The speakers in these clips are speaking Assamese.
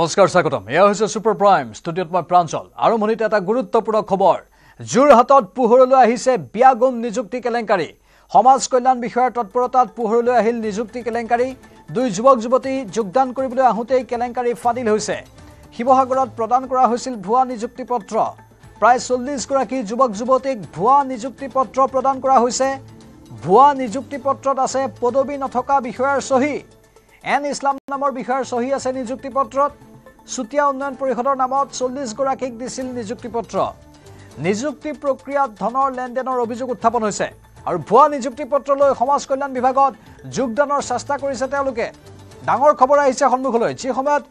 নমস্কাৰ স্বাগতম এয়া হৈছে সুপাৰ প্ৰাইম ষ্টুডিঅ'ত মই প্ৰাঞ্জল আৰম্ভণিতে এটা গুৰুত্বপূৰ্ণ খবৰ যোৰহাটত পোহৰলৈ আহিছে বিয়াগুম নিযুক্তি কেলেংকাৰী সমাজ কল্যাণ বিষয়ৰ তৎপৰতাত পোহৰলৈ আহিল নিযুক্তি কেলেংকাৰী দুই যুৱক যুৱতী যোগদান কৰিবলৈ আহোঁতেই কেলেংকাৰী ফাদিল হৈছে শিৱসাগৰত প্ৰদান কৰা হৈছিল ভুৱা নিযুক্তি পত্ৰ প্ৰায় 40 গৰাকী যুৱক যুৱতীক ভুৱা নিযুক্তি পত্ৰ প্ৰদান কৰা হৈছে ভুৱা নিযুক্তি পত্ৰত আছে পদবী নথকা বিষয়ৰ সহি এন ইছলাম নামৰ বিষয়ৰ সহি আছে নিযুক্তি পত্ৰত সুতিয়া উন্নয়ন পৰিষদৰ নামত 40 গৰাকীক দিছিল নিযুক্তি পত্ৰ নিযুক্তি প্ৰক্ৰিয়াত ধনৰ লেনদেনৰ অভিযোগ উত্থাপন হৈছে আৰু ভুৱা নিযুক্তি পত্ৰ লৈ সমাজ কল্যাণ বিভাগত যোগদানৰ চেষ্টা কৰিছে তেওঁলোকে ডাঙৰ খবৰ আহিছে সন্মুখলৈ যি সময়ত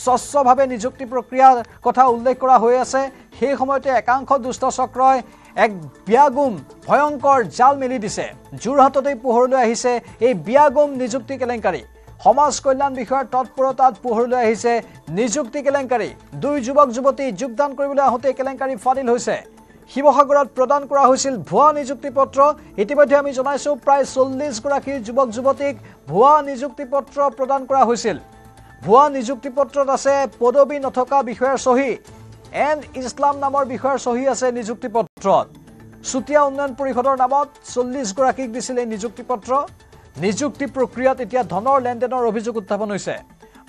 স্বচ্ছভাৱে নিযুক্তি প্ৰক্ৰিয়াৰ কথা উল্লেখ কৰা হৈ আছে সেই সময়তে একাংশ দুষ্ট চক্ৰই এক বিয়াগুম ভয়ংকৰ জাল মেলি দিছে যোৰহাটতেই পোহৰলৈ আহিছে এই বিয়াগুম নিযুক্তি কেলেংকাৰী সমাজ কল্যাণ বিষয়ৰ তৎপৰতাত পোহৰলৈ আহিছে নিযুক্তি কেলেংকাৰী দুই যুৱক যুৱতী যোগদান কৰিবলৈ আহোঁতে কেলেংকাৰী ফাদিল হৈছে শিৱসাগৰত প্ৰদান কৰা হৈছিল ভুৱা নিযুক্তি পত্ৰ ইতিমধ্যে আমি জনাইছো প্ৰায় 40 গৰাকী যুৱক যুৱতীক ভুৱা নিযুক্তি পত্ৰ প্ৰদান কৰা হৈছিল ভুৱা নিযুক্তি পত্ৰত আছে পদবী নথকা বিষয়ৰ সহি এন ইছলাম নামৰ বিষয়ৰ সহি আছে নিযুক্তি পত্ৰত সুতিয়া উন্নয়ন পৰিষদৰ নামত 40 গৰাকীক দিছিল এই নিযুক্তি পত্ৰ নিযুক্তি প্ৰক্ৰিয়াত এতিয়া ধনৰ লেনদেনৰ অভিযোগ উত্থাপন হৈছে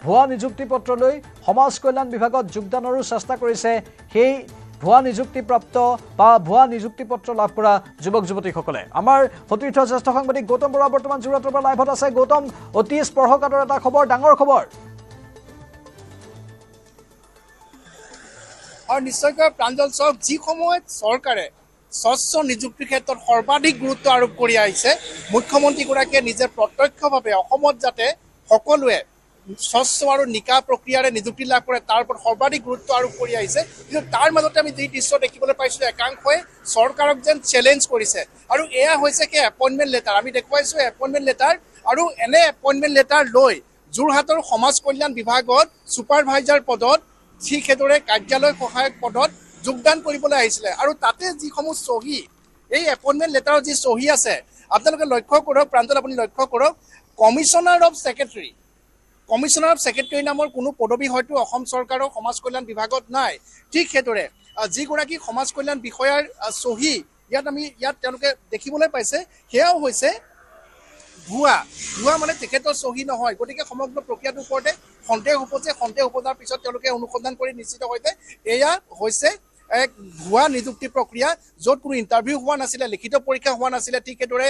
ভুৱা নিযুক্তি পত্ৰ লৈ সমাজ কল্যাণ বিভাগত যোগদানৰো চেষ্টা কৰিছে সেই ভুৱা নিযুক্তি প্ৰাপ্ত বা ভুৱা নিযুক্তি পত্ৰ লাভ কৰা যুৱক যুৱতীসকলে আমাৰ সতীৰ্থ জ্যেষ্ঠ সাংবাদিক গৌতম বৰা বৰ্তমান যোৰহাটৰ পৰা লাইভত আছে গৌতম অতি স্পৰ্শকাতৰ এটা খবৰ ডাঙৰ খবৰ আৰু নিশ্চয়কৈ প্ৰাঞ্জল চক যি সময়ত চৰকাৰে স্বচ্ছ নিযুক্তিৰ ক্ষেত্ৰত সৰ্বাধিক গুৰুত্ব আৰোপ কৰি আহিছে মুখ্যমন্ত্ৰীগৰাকীয়ে নিজে প্ৰত্যক্ষভাৱে অসমত যাতে সকলোৱে স্বচ্ছ আৰু নিকা প্ৰক্ৰিয়াৰে নিযুক্তি লাভ কৰে তাৰ ওপৰত সৰ্বাধিক গুৰুত্ব আৰোপ কৰি আহিছে কিন্তু তাৰ মাজতে আমি যি দৃশ্য দেখিবলৈ পাইছোঁ একাংশই চৰকাৰক যেন চেলেঞ্জ কৰিছে আৰু এয়া হৈছে কি এপইণ্টমেণ্ট লেটাৰ আমি দেখুৱাইছোঁ এপইণ্টমেণ্ট লেটাৰ আৰু এনে এপইণ্টমেণ্ট লেটাৰ লৈ যোৰহাটৰ সমাজ কল্যাণ বিভাগত ছুপাৰভাইজাৰ পদত ঠিক সেইদৰে কাৰ্যালয় সহায়ক পদত যোগদান কৰিবলৈ আহিছিলে আৰু তাতে যিসমূহ সহি এই এপইণ্টমেণ্ট লেটাৰত যি সহি আছে আপোনালোকে লক্ষ্য কৰক প্ৰাঞ্জল আপুনি লক্ষ্য কৰক কমিশ্যনাৰ অফ ছেক্ৰেটাৰী নামৰ কোনো পদবী হয়তো অসম চৰকাৰৰ সমাজ কল্যাণ বিভাগত নাই ঠিক সেইদৰে যিগৰাকী সমাজ কল্যাণ বিষয়াৰ সহি ইয়াত তেওঁলোকে দেখিবলৈ পাইছে সেয়াও হৈছে ভুৱা মানে তেখেতৰ সহি নহয় গতিকে সমগ্ৰ প্ৰক্ৰিয়াটোৰ ওপৰতে সন্দেহ উপজে সন্দেহ উপজাৰ পিছত তেওঁলোকে অনুসন্ধান কৰি নিশ্চিত হৈছে এয়া হৈছে এক ভুৱা নিযুক্তি প্ৰক্ৰিয়া য'ত কোনো ইণ্টাৰভিউ হোৱা নাছিলে লিখিত পৰীক্ষা হোৱা নাছিলে ঠিক সেইদৰে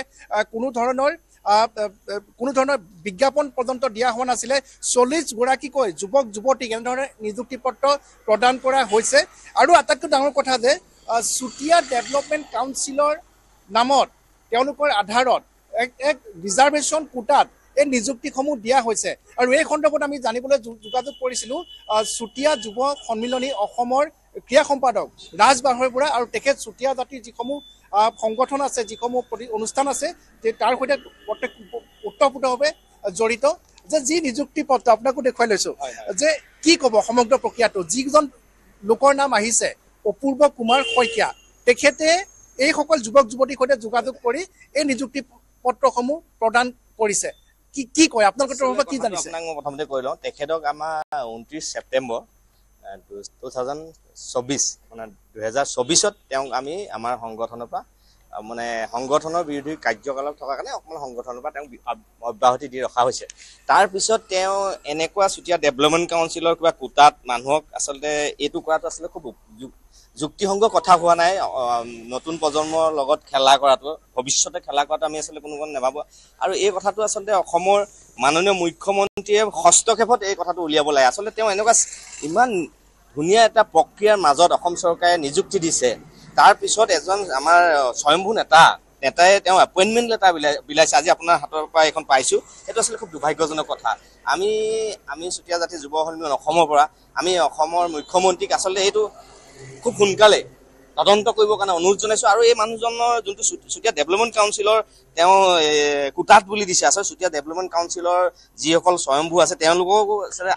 কোনো ধৰণৰ বিজ্ঞাপন পৰ্যন্ত দিয়া হোৱা নাছিলে 40 গৰাকীকৈ যুৱক যুৱতীক এনেধৰণে নিযুক্তি পত্ৰ প্ৰদান কৰা হৈছে আৰু আটাইতকৈ ডাঙৰ কথা যে চুতীয়া ডেভেলপমেণ্ট কাউন্সিলৰ নামত তেওঁলোকৰ আধাৰত এক ৰিজাৰ্ভেশ্যন কোটাত এই নিযুক্তিসমূহ দিয়া হৈছে আৰু এই সন্দৰ্ভত আমি জানিবলৈ যোগাযোগ কৰিছিলোঁ চুতীয়া যুৱ সন্মিলনী অসমৰ ক্ৰীড়া সম্পাদক ৰাজ বাহৰবুঢ়া আৰু তেখেত চুতীয়া জাতিৰ যিসমূহ সংগঠন আছে যিসমূহ অনুষ্ঠান আছে তাৰ সৈতে ওতঃপ্ৰোতভাৱে জড়িত যে যি নিযুক্তি পত্ৰ আপোনাকো দেখুৱাই লৈছোঁ যে কি ক'ব সমগ্ৰ প্ৰক্ৰিয়াটো যিজন লোকৰ নাম আহিছে অপূৰ্ব কুমাৰ শইকীয়া তেখেতে এইসকল যুৱক যুৱতীৰ সৈতে যোগাযোগ কৰি এই নিযুক্তি পত্ৰসমূহ প্ৰদান কৰিছে কি কয় আপোনালোকৰ তৰফৰ কি জানিছে আপোনাক মই প্ৰথমতে কৈ লওঁ তেখেতক আমাৰ 29 ছেপ্টেম্বৰ 2024 মানে 2024ত তেওঁক আমি আমাৰ সংগঠনৰ পৰা মানে সংগঠনৰ বিৰোধী কাৰ্যকলাপ থকাৰ কাৰণে অকমান সংগঠনৰ পৰা তেওঁক অব্যাহতি দি ৰখা হৈছে তাৰপিছত তেওঁ এনেকুৱা চুতীয়া ডেভেলপমেণ্ট কাউন্সিলৰ কিবা কোটাত মানুহক আচলতে এইটো কৰাটো আচলতে খুব যুক্তিসংগ কথা হোৱা নাই নতুন প্ৰজন্মৰ লগত খেলা কৰাটো ভৱিষ্যতে খেলা কৰাটো আমি আচলতে কোনো নেভাবোঁ আৰু এই কথাটো আচলতে অসমৰ মাননীয় মুখ্যমন্ত্ৰীয়ে হস্তক্ষেপত এই কথাটো উলিয়াব লাগে আচলতে তেওঁ এনেকুৱা ইমান ধুনীয়া এটা প্ৰক্ৰিয়াৰ মাজত অসম চৰকাৰে নিযুক্তি দিছে তাৰপিছত এজন আমাৰ স্বয়ম্ভূ নেতাই তেওঁ এপইণ্টমেণ্ট লেটাৰ বিলাইছে আজি আপোনাৰ হাতৰ পৰা এখন পাইছোঁ সেইটো আচলতে খুব দুৰ্ভাগ্যজনক কথা আমি চুতীয়া জাতি যুৱ সন্মিলন অসমৰ পৰা আমি অসমৰ মুখ্যমন্ত্ৰীক আচলতে এইটো খুব সোনকালে তদন্ত কৰিবৰ কাৰণে অনুৰোধ জনাইছোঁ আৰু এই মানুহজনৰ যোনটো চুতীয়া ডেভেলপমেণ্ট কাউন্সিলৰ তেওঁ কোটাত বুলি দিছে আচলতে চুতীয়া ডেভেলপমেণ্ট কাউন্সিলৰ যিসকল স্বয়ম্ভূ আছে তেওঁলোককো আচলতে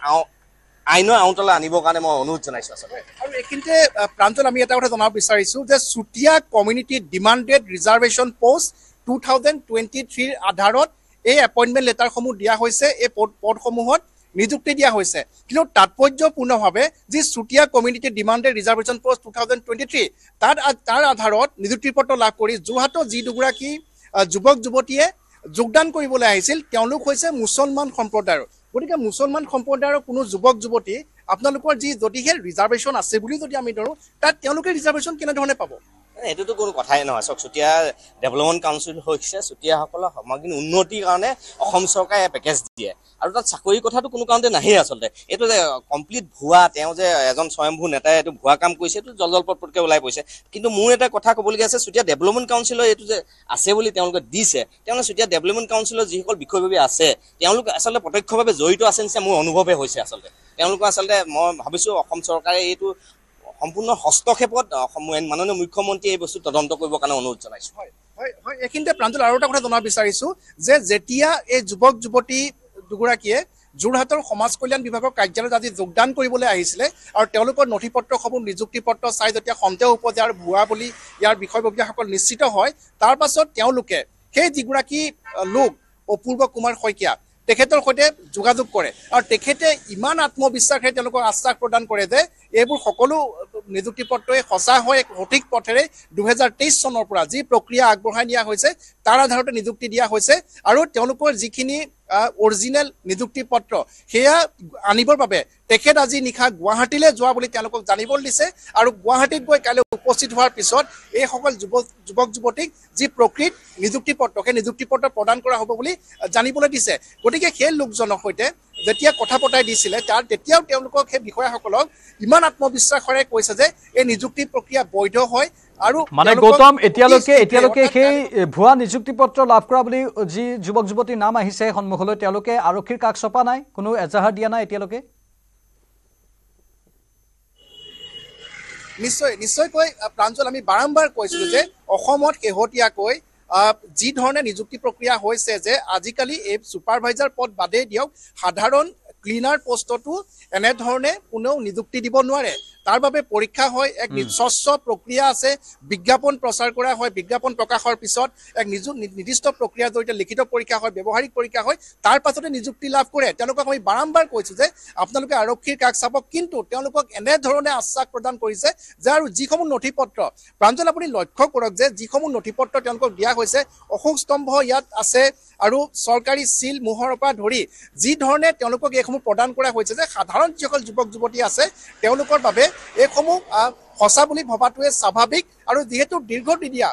আইনৰ আওতালৈ আনিবৰ কাৰণে মই অনুৰোধ জনাইছোঁ আচলতে আৰু এইখিনিতে প্ৰাঞ্জল আমি এটা কথা জনাব বিচাৰিছোঁ যে Chutia community demanded reservation post 2023 আধাৰত এই এপইণ্টমেণ্ট লেটাৰসমূহ দিয়া হৈছে এই পদসমূহত নিযুক্তি দিয়া হৈছে কিন্তু তাৎপৰ্যপূৰ্ণভাৱে যি Chutia community demanded reservation post 2023 তাৰ আধাৰত নিযুক্তিৰ পত্ৰ লাভ কৰি যোৰহাটৰ যি দুগৰাকী যুৱক যুৱতীয়ে যোগদান কৰিবলৈ আহিছিল তেওঁলোক হৈছে মুছলমান সম্প্ৰদায়ৰ গতিকে মুছলমান সম্প্ৰদায়ৰ কোনো যুৱক যুৱতী আপোনালোকৰ যি যদিহে ৰিজাৰ্ভেশ্যন আছে বুলি যদি আমি ধৰোঁ তাত তেওঁলোকে ৰিজাৰ্ভেশ্যন কেনেধৰণে পাব এইটোতো কোনো কথাই নহয় চাওক চুতীয়া ডেভেলপমেণ্ট কাউন্সিল হৈছে চুতীয়াসকলৰ সামগ্ৰিক উন্নতিৰ কাৰণে অসম চৰকাৰে পেকেজ দিয়ে আৰু তাত চাকৰিৰ কথাটো কোনো কাৰণতে নাহে আচলতে এইটো যে কমপ্লিট ভুৱা তেওঁ যে এজন স্বয়ম্ভূ নেতাই এইটো ভুৱা কাম কৰিছে এইটো জলপটপটকৈ ওলাই পৰিছে কিন্তু মোৰ এটা কথা ক'বলগীয়া আছে চুতীয়া ডেভেলপমেণ্ট কাউন্সিলৰ এইটো যে আছে বুলি তেওঁলোকে দিছে তেওঁলোকে চুতীয়া ডেভেলপমেণ্ট কাউন্সিলৰ যিসকল বিষয়ববী আছে তেওঁলোক আচলতে প্ৰত্যক্ষভাৱে জড়িত আছে নিচিনা মোৰ অনুভৱহে হৈছে আচলতে তেওঁলোকৰ আচলতে মই ভাবিছোঁ অসম চৰকাৰে এইটো সম্পূৰ্ণ হস্তক্ষেপত মাননীয় মুখ্যমন্ত্ৰী এই বস্তু তদন্ত কৰিবৰ কাৰণে অনুৰোধ জনাইছোঁ হয় এইখিনিতে প্ৰাঞ্জল আৰু এটা কথা জনাব বিচাৰিছোঁ যে যেতিয়া এই যুৱক যুৱতী দুগৰাকীয়ে যোৰহাটৰ সমাজ কল্যাণ বিভাগৰ কাৰ্যালয়ত আজি যোগদান কৰিবলৈ আহিছিলে আৰু তেওঁলোকৰ নথি পত্ৰসমূহ নিযুক্তি পত্ৰ চাই যেতিয়া সন্দেহ উপজে আৰু ভুৱা বুলি ইয়াৰ বিষয়ববীয়াসকল নিশ্চিত হয় তাৰ পাছত তেওঁলোকে সেই যিগৰাকী লোক অপূৰ্ব কুমাৰ শইকীয়া তেখেতৰ সৈতে যোগাযোগ কৰে আৰু তেখেতে ইমান আত্মবিশ্বাসেৰে তেওঁলোকক আশ্বাস প্ৰদান কৰে যে এইবোৰ সকলো নিযুক্তি পত্ৰই সঁচা হয় সঠিক পথেৰে 2023 চনৰ পৰা যি প্ৰক্ৰিয়া আগবঢ়াই নিয়া হৈছে তাৰ আধাৰতে নিযুক্তি দিয়া হৈছে আৰু তেওঁলোকৰ যিখিনি অৰিজিনেল নিযুক্তি পত্ৰ সেয়া আনিবৰ বাবে তেখেত আজি নিশা গুৱাহাটীলৈ যোৱা বুলি তেওঁলোকক জানিবলৈ দিছে আৰু গুৱাহাটীত গৈ কাইলৈ উপস্থিত হোৱাৰ পিছত এইসকল যুৱক যুৱতীক যি প্ৰকৃত নিযুক্তি পত্ৰ সেই নিযুক্তি পত্ৰ প্ৰদান কৰা হ'ব বুলি জানিবলৈ দিছে গতিকে সেই লোকজনৰ সৈতে যেতিয়া কথা পতাই দিছিলে তেতিয়াও তেওঁলোকক সেই বিষয়াসকলক ইমান আত্মবিশ্বাসেৰে কৈছে যে এই নিযুক্তি প্ৰক্ৰিয়া বৈধ হয় আৰু মানে গৌতম এতিয়ালৈকে সেই ভুৱা নিযুক্তি পত্ৰ লাভ কৰা বুলি যি যুৱক যুৱতীৰ নাম আহিছে সন্মুখলৈ তেওঁলোকে আৰক্ষীৰ কাষ চপা নাই কোনো এজাহাৰ দিয়া নাই এতিয়ালৈকে নিশ্চয়কৈ প্ৰাঞ্জল আমি বাৰম্বাৰ কৈছিলোঁ যে অসমত শেহতীয়াকৈ যি ধৰণে নিযুক্তি প্ৰক্ৰিয়া হৈছে যে আজিকালি এই ছুপাৰভাইজাৰ পদ বাদেই দিয়ক সাধাৰণ ক্লিনাৰ পোষ্টতো এনেধৰণে কোনেও নিযুক্তি দিব নোৱাৰে তাৰ বাবে পৰীক্ষা হয় এক স্বচ্ছ প্ৰক্ৰিয়া আছে বিজ্ঞাপন প্ৰচাৰ কৰা হয় বিজ্ঞাপন প্ৰকাশৰ পিছত এক নিৰ্দিষ্ট প্ৰক্ৰিয়াৰ জৰিয়তে লিখিত পৰীক্ষা হয় ব্যৱহাৰিক পৰীক্ষা হয় তাৰ পাছতে নিযুক্তি লাভ কৰে তেওঁলোকক আমি বাৰম্বাৰ কৈছোঁ যে আপোনালোকে আৰক্ষীৰ কাষ চাব কিন্তু তেওঁলোকক এনেধৰণে আশ্বাস প্ৰদান কৰিছে যে আৰু যিসমূহ নথি পত্ৰ প্ৰাঞ্জল আপুনি লক্ষ্য কৰক যে যিসমূহ নথি পত্ৰ তেওঁলোকক দিয়া হৈছে অশোক স্তম্ভ ইয়াত আছে আৰু চৰকাৰী চিল মোহৰৰ পৰা ধৰি যি ধৰণে তেওঁলোকক এইসমূহ প্ৰদান কৰা হৈছে যে সাধাৰণ যিসকল যুৱক যুৱতী আছে তেওঁলোকৰ বাবে এইসমূহ সঁচা বুলি ভবাটোৱে স্বাভাৱিক আৰু যিহেতু দীৰ্ঘদিনীয়া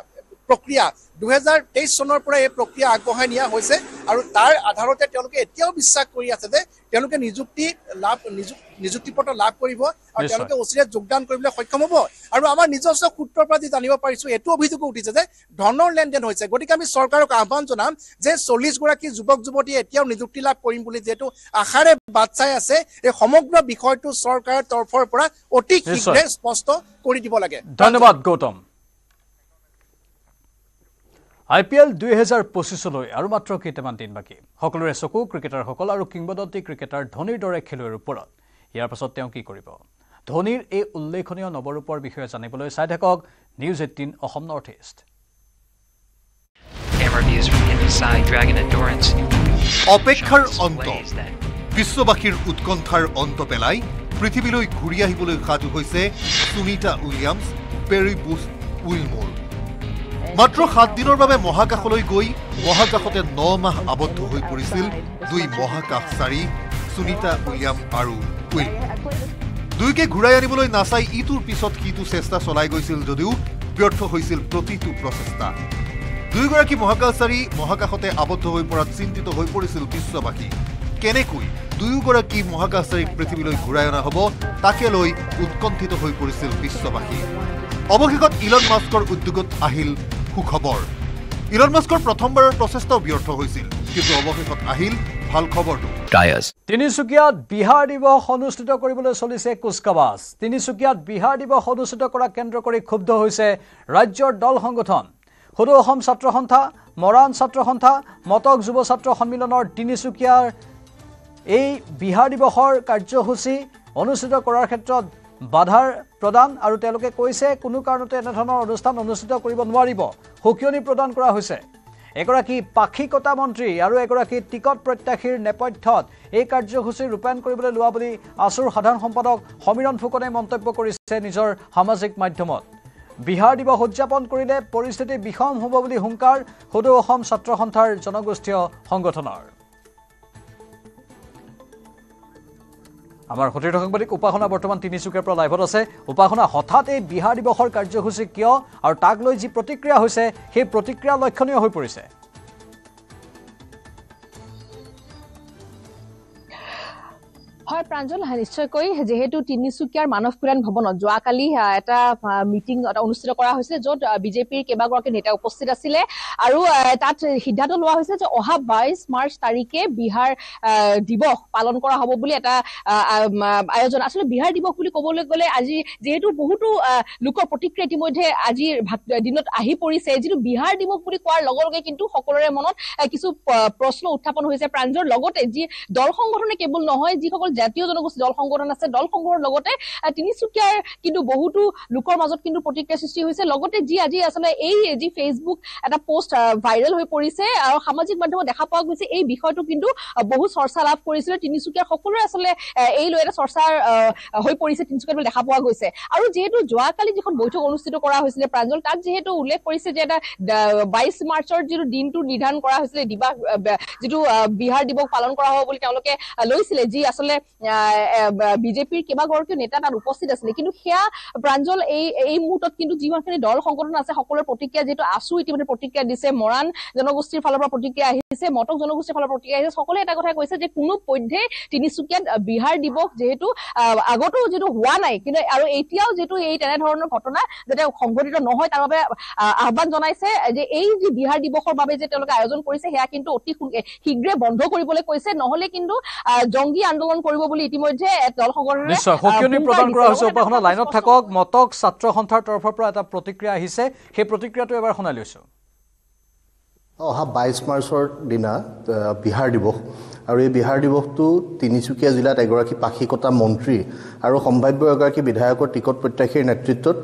প্ৰক্ৰিয়া 2023 চনৰ পৰা এই প্ৰক্ৰিয়া আগবঢ়াই নিয়া হৈছে আৰু তাৰ আধাৰতে তেওঁলোকে এতিয়াও বিশ্বাস কৰি আছে যে তেওঁলোকে নিযুক্তি পত্ৰ লাভ কৰিব আৰু তেওঁলোকে অচিৰে যোগদান কৰিবলৈ সক্ষম হ'ব আৰু আমাৰ নিজস্ব সূত্ৰৰ পৰা যি জানিব পাৰিছোঁ এইটো অভিযোগ উঠিছে যে ধনৰ লেনদেন হৈছে গতিকে আমি চৰকাৰক আহ্বান জনাম যে 40 গৰাকী যুৱক যুৱতীয়ে এতিয়াও নিযুক্তি লাভ কৰিম বুলি যিহেতু আশাৰে বাট চাই আছে এই সমগ্ৰ বিষয়টো চৰকাৰৰ তৰফৰ পৰা অতি শীঘ্ৰে স্পষ্ট কৰি দিব লাগে ধন্যবাদ গৌতম IPL 2025লৈ আৰু মাত্ৰ কেইটামান দিন বাকী সকলোৰে চকু ক্ৰিকেটাৰসকল আৰু কিংবদন্তি ক্ৰিকেটাৰ ধোনীৰ দৰে খেলুৱৈৰ ওপৰত ইয়াৰ পাছত তেওঁ কি কৰিব ধোনীৰ এই উল্লেখনীয় নৱৰূপৰ বিষয়ে জানিবলৈ চাই থাকক নিউজ 18 অসম নৰ্থ ইষ্ট অপেক্ষাৰ অন্ত বিশ্ববাসীৰ উৎকণ্ঠাৰ অন্ত পেলাই পৃথিৱীলৈ ঘূৰি আহিবলৈ সাজু হৈছে Sunita Williams peri Bush Wilmore মাত্ৰ 7 দিনৰ বাবে মহাকাশলৈ গৈ মহাকাশতে 9 মাহ আবদ্ধ হৈ পৰিছিল দুই মহাকাশচাৰী সুনিতা উইলিয়াম আৰু উইলমোৰ দুইকে ঘূৰাই আনিবলৈ নাচাই ইটোৰ পিছত সিটো চেষ্টা চলাই গৈছিল যদিও ব্যৰ্থ হৈছিল প্ৰতিটো প্ৰচেষ্টা দুইগৰাকী মহাকাশচাৰী মহাকাশতে আবদ্ধ হৈ পৰাত চিন্তিত হৈ পৰিছিল বিশ্ববাসী কেনেকৈ দুয়োগৰাকী মহাকাশচাৰীক পৃথিৱীলৈ ঘূৰাই অনা হ'ব তাকে লৈ উৎকণ্ঠিত হৈ পৰিছিল বিশ্ববাসী অৱশেষত ইলন মাস্কৰ উদ্যোগত আহিল সুখবৰ ইলন মাস্কৰ প্ৰথমবাৰৰ প্ৰচেষ্টাও ব্যৰ্থ হৈছিল কিন্তু অৱশেষত আহিল ভাল খবৰটো তিনিচুকীয়াত বিহাৰ দিৱস অনুষ্ঠিত কৰিবলৈ চলিছে কুচকাৱাজ তিনিচুকীয়াত বিহাৰ দিৱস অনুষ্ঠিত কৰা কেন্দ্ৰ কৰি ক্ষুব্ধ হৈছে ৰাজ্যৰ দল সংগঠন সদৌ অসম ছাত্ৰ সন্থা মৰাণ ছাত্ৰ সন্থা মটক যুৱ ছাত্ৰ সন্মিলনৰ তিনিচুকীয়াৰ এই বিহাৰ দিৱসৰ কাৰ্যসূচী অনুষ্ঠিত কৰাৰ ক্ষেত্ৰত বাধাৰ প্ৰদান আৰু তেওঁলোকে কৈছে কোনো কাৰণতে এনেধৰণৰ অনুষ্ঠান অনুষ্ঠিত কৰিব নোৱাৰিব হুকিয়নি প্ৰদান কৰা হৈছে এগৰাকী পাক্ষিকতা মন্ত্ৰী আৰু এগৰাকী টিকট প্ৰত্যাশীৰ নেপথ্যত এই কাৰ্যসূচী ৰূপায়ণ কৰিবলৈ লোৱা বুলি আসুৰ সাধাৰণ সম্পাদক সমীৰণ ফুকনে মন্তব্য কৰিছে নিজৰ সামাজিক মাধ্যমত। বিহাৰ দিৱস উদযাপন কৰিলে পৰিস্থিতি বিষম হ'ব বুলি হুংকাৰ সদৌ অসম ছাত্ৰ সন্থাৰ জনগোষ্ঠীয় সংগঠনৰ। আমাৰ সতীৰ্থ সাংবাদিক উপাসনা বৰ্তমান তিনিচুকীয়াৰ পৰা লাইভত আছে। উপাসনা, হঠাৎ এই বিহাৰ দিৱসৰ কাৰ্যসূচী কিয় আৰু তাক লৈ যি প্ৰতিক্ৰিয়া হৈছে সেই প্ৰতিক্ৰিয়া লক্ষণীয় হৈ পৰিছে? হয় প্ৰাঞ্জল, নিশ্চয়কৈ যেহেতু তিনিচুকীয়াৰ মানৱ কল্যাণ ভৱনত যোৱাকালি এটা মিটিং অনুষ্ঠিত কৰা হৈছিল, য'ত বিজেপিৰ কেইবাগৰাকী নেতা উপস্থিত আছিলে আৰু তাত সিদ্ধান্ত লোৱা হৈছে যে অহা 22 মাৰ্চ তাৰিখে বিহাৰ দিৱস পালন কৰা হ'ব বুলি এটা আয়োজন। আচলতে বিহাৰ দিৱস বুলি ক'বলৈ গ'লে আজি যেহেতু বহুতো লোকৰ প্ৰতিক্ৰিয়া ইতিমধ্যে আজিৰ দিনত আহি পৰিছে, যিটো বিহাৰ দিৱস বুলি কোৱাৰ লগে লগে কিন্তু সকলোৰে মনত কিছু প্ৰশ্ন উত্থাপন হৈছে প্ৰাঞ্জল। লগতে যি দল সংগঠনে কেৱল নহয়, যিসকল জাতীয় জনগোষ্ঠী দল সংগঠন আছে, দল সংগঠনৰ লগতে তিনিচুকীয়াৰ কিন্তু বহুতো লোকৰ মাজত কিন্তু প্ৰতিক্ৰিয়া সৃষ্টি হৈছে। লগতে যি আজি আচলতে এই যি ফেচবুক এটা পোষ্ট ভাইৰেল হৈ পৰিছে আৰু সামাজিক মাধ্যমত দেখা পোৱা গৈছে, এই বিষয়টো কিন্তু বহু চৰ্চা লাভ কৰিছিলে। তিনিচুকীয়াৰ সকলোৰে আচলতে এই লৈ এটা চৰ্চাৰ হৈ পৰিছে তিনিচুকীয়াত দেখা পোৱা গৈছে। আৰু যিহেতু যোৱাকালি যিখন বৈঠক অনুষ্ঠিত কৰা হৈছিলে প্ৰাঞ্জল, তাত যিহেতু উল্লেখ কৰিছে যে এটা 22 মাৰ্চৰ যিটো দিনটো নিৰ্ধাৰণ কৰা হৈছিলে, যিটো বিহাৰ দিৱস পালন কৰা হ'ব বুলি তেওঁলোকে লৈছিলে, যি আচলতে বিজেপিৰ কেইবাগৰাকীও নেতা তাত উপস্থিত আছিলে। কিন্তু সেয়া প্ৰাঞ্জল এই মুহূৰ্তত কিন্তু যিমানখিনি দল সংগঠন আছে সকলোৰে প্ৰতিক্ৰিয়া, যিহেতু আসু ইতিমধ্যে প্ৰতিক্ৰিয়া দিছে, মৰাণ জনগোষ্ঠীৰ ফালৰ পৰা প্ৰতিক্ৰিয়া আহিছে, মটক জনগোষ্ঠীৰ ফালৰ পৰা প্ৰতিক্ৰিয়া আহিছে, সকলোৱে এটা কথা কৈছে যে কোনো পধ্যে তিনিচুকীয়াত বিহাৰ দিৱস যিহেতু আগতো যিটো হোৱা নাই, কিন্তু আৰু এতিয়াও যিহেতু এই তেনেধৰণৰ ঘটনা যাতে সংঘটিত নহয় তাৰ বাবে আহ্বান জনাইছে যে এই যি বিহাৰ দিৱসৰ বাবে যে তেওঁলোকে আয়োজন কৰিছে সেয়া কিন্তু অতি শীঘ্ৰে বন্ধ কৰিবলৈ কৈছে, নহলে কিন্তু জংগী আন্দোলন কৰিব বুলি ইতিমধ্যে দল সংগঠনে সকিয়নি প্ৰদান কৰা হৈছে। উপাসনা লাইনত থাকক, মটক ছাত্ৰ সন্থাৰ তৰফৰ পৰা এটা প্ৰতিক্ৰিয়া আহিছে, সেই প্ৰতিক্ৰিয়াটো এবাৰ শুনাই লৈছো। অহা 22 মাৰ্চৰ দিনা বিহাৰ দিৱস, আৰু এই বিহাৰ দিৱসটো তিনিচুকীয়া জিলাত এগৰাকী পাক্ষিকতা মন্ত্ৰী আৰু সম্ভাৱ্য এগৰাকী বিধায়কৰ টিকট প্ৰত্যাশীৰ নেতৃত্বত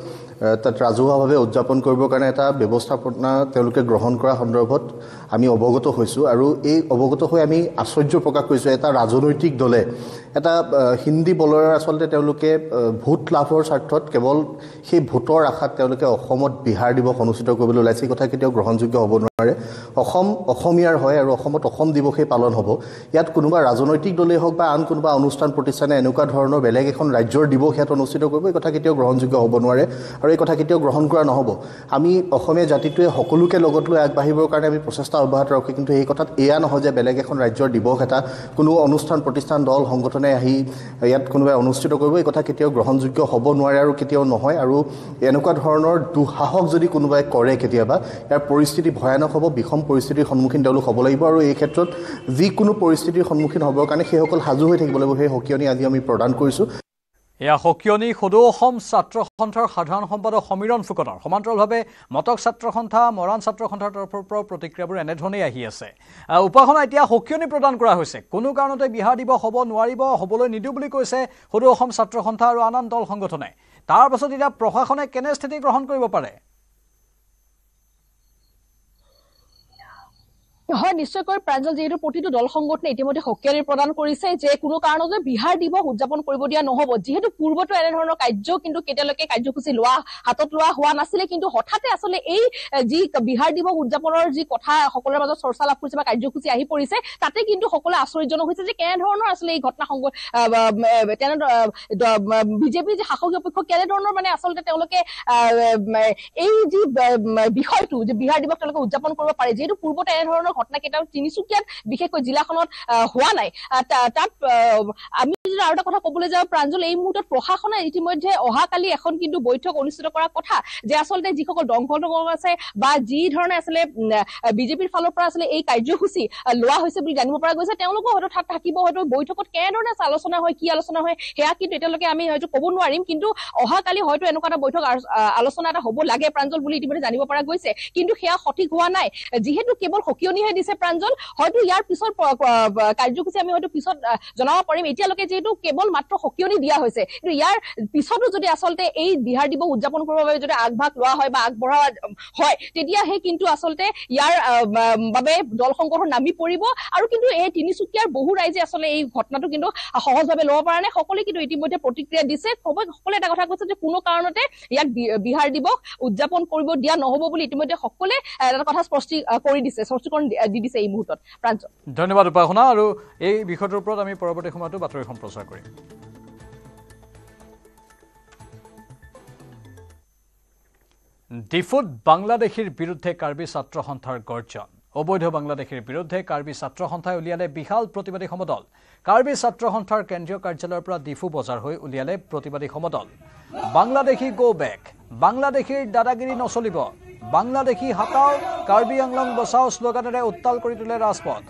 তাত ৰাজহুৱাভাৱে উদযাপন কৰিবৰ কাৰণে এটা ব্যৱস্থাপনা তেওঁলোকে গ্ৰহণ কৰা সন্দৰ্ভত আমি অৱগত হৈছোঁ। আৰু এই অৱগত হৈ আমি আশ্চৰ্য প্ৰকাশ কৰিছোঁ, এটা ৰাজনৈতিক দলে এটা হিন্দী বলয়ৰ আচলতে তেওঁলোকে ভোট লাভৰ স্বাৰ্থত কেৱল সেই ভোটৰ আশাত তেওঁলোকে অসমত বিহাৰ দিৱস অনুষ্ঠিত কৰিবলৈ ওলাইছে। এই কথা কেতিয়াও গ্ৰহণযোগ্য হ'ব নোৱাৰে। অসম অসমীয়াৰ হয় আৰু অসমত অসম দিৱসেই পালন হ'ব। ইয়াত কোনোবা ৰাজনৈতিক দলেই হওক বা আন কোনোবা অনুষ্ঠান প্ৰতিষ্ঠানে এনেকুৱা ধৰণৰ বেলেগ এখন ৰাজ্যৰ দিৱস ইয়াত অনুষ্ঠিত কৰিব, এই কথা কেতিয়াও গ্ৰহণযোগ্য হ'ব নোৱাৰে আৰু এই কথা কেতিয়াও গ্ৰহণ কৰা নহ'ব। আমি অসমীয়া জাতিটোৱে সকলোকে লগত লৈ আগবাঢ়িবৰ কাৰণে আমি প্ৰচেষ্টা অব্যাহত ৰাখোঁ, কিন্তু এই কথাত এয়া নহয় যে বেলেগ এখন ৰাজ্যৰ দিৱস এটা কোনো অনুষ্ঠান প্ৰতিষ্ঠান দল সংগঠনে আহি ইয়াত কোনোবাই অনুষ্ঠিত কৰিব, এই কথা কেতিয়াও গ্ৰহণযোগ্য হ'ব নোৱাৰে আৰু কেতিয়াও নহয়। আৰু এনেকুৱা ধৰণৰ দুঃসাহস যদি কোনোবাই কৰে কেতিয়াবা, ইয়াৰ পৰিস্থিতি ভয়ানক হ'ব, বিষম পৰিস্থিতিৰ সন্মুখীন তেওঁলোক হ'ব লাগিব। আৰু এই ক্ষেত্ৰত যিকোনো পৰিস্থিতিৰ সন্মুখীন হ'বৰ কাৰণে সেইসকল সাজু হৈ থাকিব লাগিব। সেই সকিয়নি আজি আমি প্ৰদান কৰিছোঁ। এয়া সকিয়নি সদৌ অসম ছাত্ৰ সন্থাৰ সাধাৰণ সম্পাদক সমীৰণ ফুকনৰ। সমান্তৰালভাৱে মটক ছাত্ৰ সন্থা, মৰাণ ছাত্ৰ সন্থাৰ তৰফৰ পৰা প্ৰতিক্ৰিয়াবোৰ এনেধৰণেই আহি আছে। উপাসনা, এতিয়া সকিয়নি প্ৰদান কৰা হৈছে, কোনো কাৰণতে বিহাৰ দিৱস হ'ব নোৱাৰিব, হ'বলৈ নিদিওঁ বুলি কৈছে সদৌ অসম ছাত্ৰ সন্থা আৰু আন আন দল সংগঠনে। তাৰ পাছত এতিয়া প্ৰশাসনে কেনে স্থিতি গ্ৰহণ কৰিব পাৰে? হয় নিশ্চয়কৈ প্ৰাঞ্জল, যিহেতু প্ৰতিটো দল সংগঠনে ইতিমধ্যে সকিয়নি প্ৰদান কৰিছে যে কোনো কাৰণতে বিহাৰ দিৱস উদযাপন কৰিব দিয়া নহ'ব। যিহেতু পূৰ্বতো এনেধৰণৰ কাৰ্য কিন্তু কেতিয়ালৈকে কাৰ্যসূচী হাতত লোৱা হোৱা নাছিলে, কিন্তু হঠাতে আচলতে এই যি বিহাৰ দিৱস উদযাপনৰ যি কথা সকলোৰে মাজত চৰ্চা লাভ কৰিছে বা কাৰ্যসূচী আহি পৰিছে, তাতে কিন্তু সকলোৱে আশ্চৰ্যজনক হৈছে যে কেনেধৰণৰ আচলতে এই ঘটনা বিজেপিৰ যি শাসকীয় পক্ষ কেনেধৰণৰ মানে আচলতে তেওঁলোকে এই যি বিষয়টো যে বিহাৰ দিৱস তেওঁলোকে উদযাপন কৰিব পাৰে, যিহেতু পূৰ্বতে এনেধৰণৰ ঘটনা কেইটাও তিনিচুকীয়াত বিশেষকৈ জিলাখনত হোৱা নাই। তাত আমি যদি আৰু এটা কথা ক'বলৈ যাওঁ প্ৰাঞ্জল, এই মুহূৰ্তত প্ৰশাসনে ইতিমধ্যে অহাকালি এখন কিন্তু বৈঠক অনুষ্ঠিত কৰাৰ কথা, যে আচলতে যিসকল দংশক আছে বা যি ধৰণে আচলতে বিজেপিৰ ফালৰ পৰা আচলতে এই কাৰ্যসূচী লোৱা হৈছে বুলি জানিব পৰা গৈছে, তেওঁলোকো হয়তো তাত থাকিব। হয়তো বৈঠকত কেনেধৰণে আলোচনা হয়, কি আলোচনা হয় সেয়া কিন্তু এতিয়ালৈকে আমি হয়তো ক'ব নোৱাৰিম, কিন্তু অহাকালি হয়তো এনেকুৱা এটা বৈঠক আলোচনা এটা হ'ব লাগে প্ৰাঞ্জল বুলি ইতিমধ্যে জানিব পৰা গৈছে, কিন্তু সেয়া সঠিক হোৱা নাই। যিহেতু কেৱল সকিয়নিহে দিছে প্ৰাঞ্জল হয়তো ইয়াৰ পিছৰ কাৰ্যসূচী আমি হয়তো পিছত জনাব পাৰিম এতিয়ালৈকে যেহেতু কেৱল মাত্ৰ সকিয়নি দিয়া হৈছে কিন্তু ইয়াৰ পিছতো যদি আচলতে এই বিহাৰ দিৱস উদযাপন কৰিবৰ বাবে যদি আগভাগ লোৱা হয় বা আগবঢ়া হয় তেতিয়াহে কিন্তু আচলতে ইয়াৰ বাবে দল সংগঠন নামি পৰিব আৰু কিন্তু এই তিনিচুকীয়াৰ বহু ৰাইজে আচলতে এই ঘটনাটো কিন্তু সহজভাৱে ল'ব পৰা নাই সকলোৱে কিন্তু ইতিমধ্যে প্ৰতিক্ৰিয়া দিছে সকলোৱে এটা কথা কৈছে যে কোনো কাৰণতে ইয়াক বিহাৰ দিৱস উদযাপন কৰিব দিয়া নহ'ব বুলি ইতিমধ্যে সকলোৱে এটা কথা স্পষ্টীকৰণ দি দিছে এই মুহূৰ্তত প্ৰাঞ্জল ধন্যবাদ উপাসনা আৰু এই বিষয়টোৰ ওপৰত আমি পৰৱৰ্তী সময়তো বাতৰি সম্প্ৰচাৰ কৰিম ডিফুত বাংলাদেশীৰ বিৰুদ্ধে কাৰ্বি ছাত্ৰ সন্থাৰ গৰ্জন অবৈধ বাংলাদেশীৰ বিৰুদ্ধে কাৰ্বি ছাত্ৰ সন্থাই উলিয়ালে বিশাল প্ৰতিবাদী সমদল কাৰ্বি ছাত্ৰ সন্থাৰ কেন্দ্ৰীয় কাৰ্যালয়ৰ পৰা ডিফু বজাৰ হৈ উলিয়ালে প্ৰতিবাদী সমদল বাংলাদেশী গো বেক বাংলাদেশীৰ দাদাগিৰি নচলিব বাংলাদেশী হাতাও কাৰ্বি আংলং বচাও শ্লোগানেৰে উত্তাল কৰি তোলে ৰাজপথ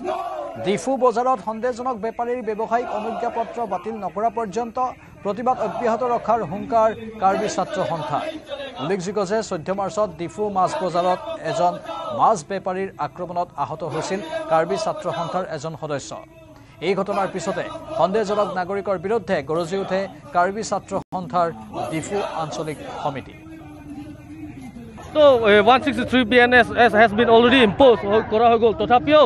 ডিফু বজাৰত সন্দেহজনক বেপাৰীৰ ব্যৱসায়িক অনুজ্ঞাপত্ৰ বাতিল নকৰা পৰ্যন্ত প্ৰতিবাদ অব্যাহত ৰখাৰ হুংকাৰ কাৰ্বি ছাত্ৰ সন্থা উল্লেখযোগ্য যে 14 মাৰ্চত ডিফু মাছ বজাৰত এজন মাছ বেপাৰীৰ আক্ৰমণত আহত হৈছিল কাৰ্বি ছাত্ৰ সন্থাৰ এজন সদস্য এই ঘটনাৰ পিছতে সন্দেহজনক নাগৰিকৰ বিৰুদ্ধে গৰজি উঠে কাৰ্বি ছাত্ৰ সন্থাৰ ডিফু আঞ্চলিক সমিতি So 163 BNS has been already imposed kora hoi gol tothapio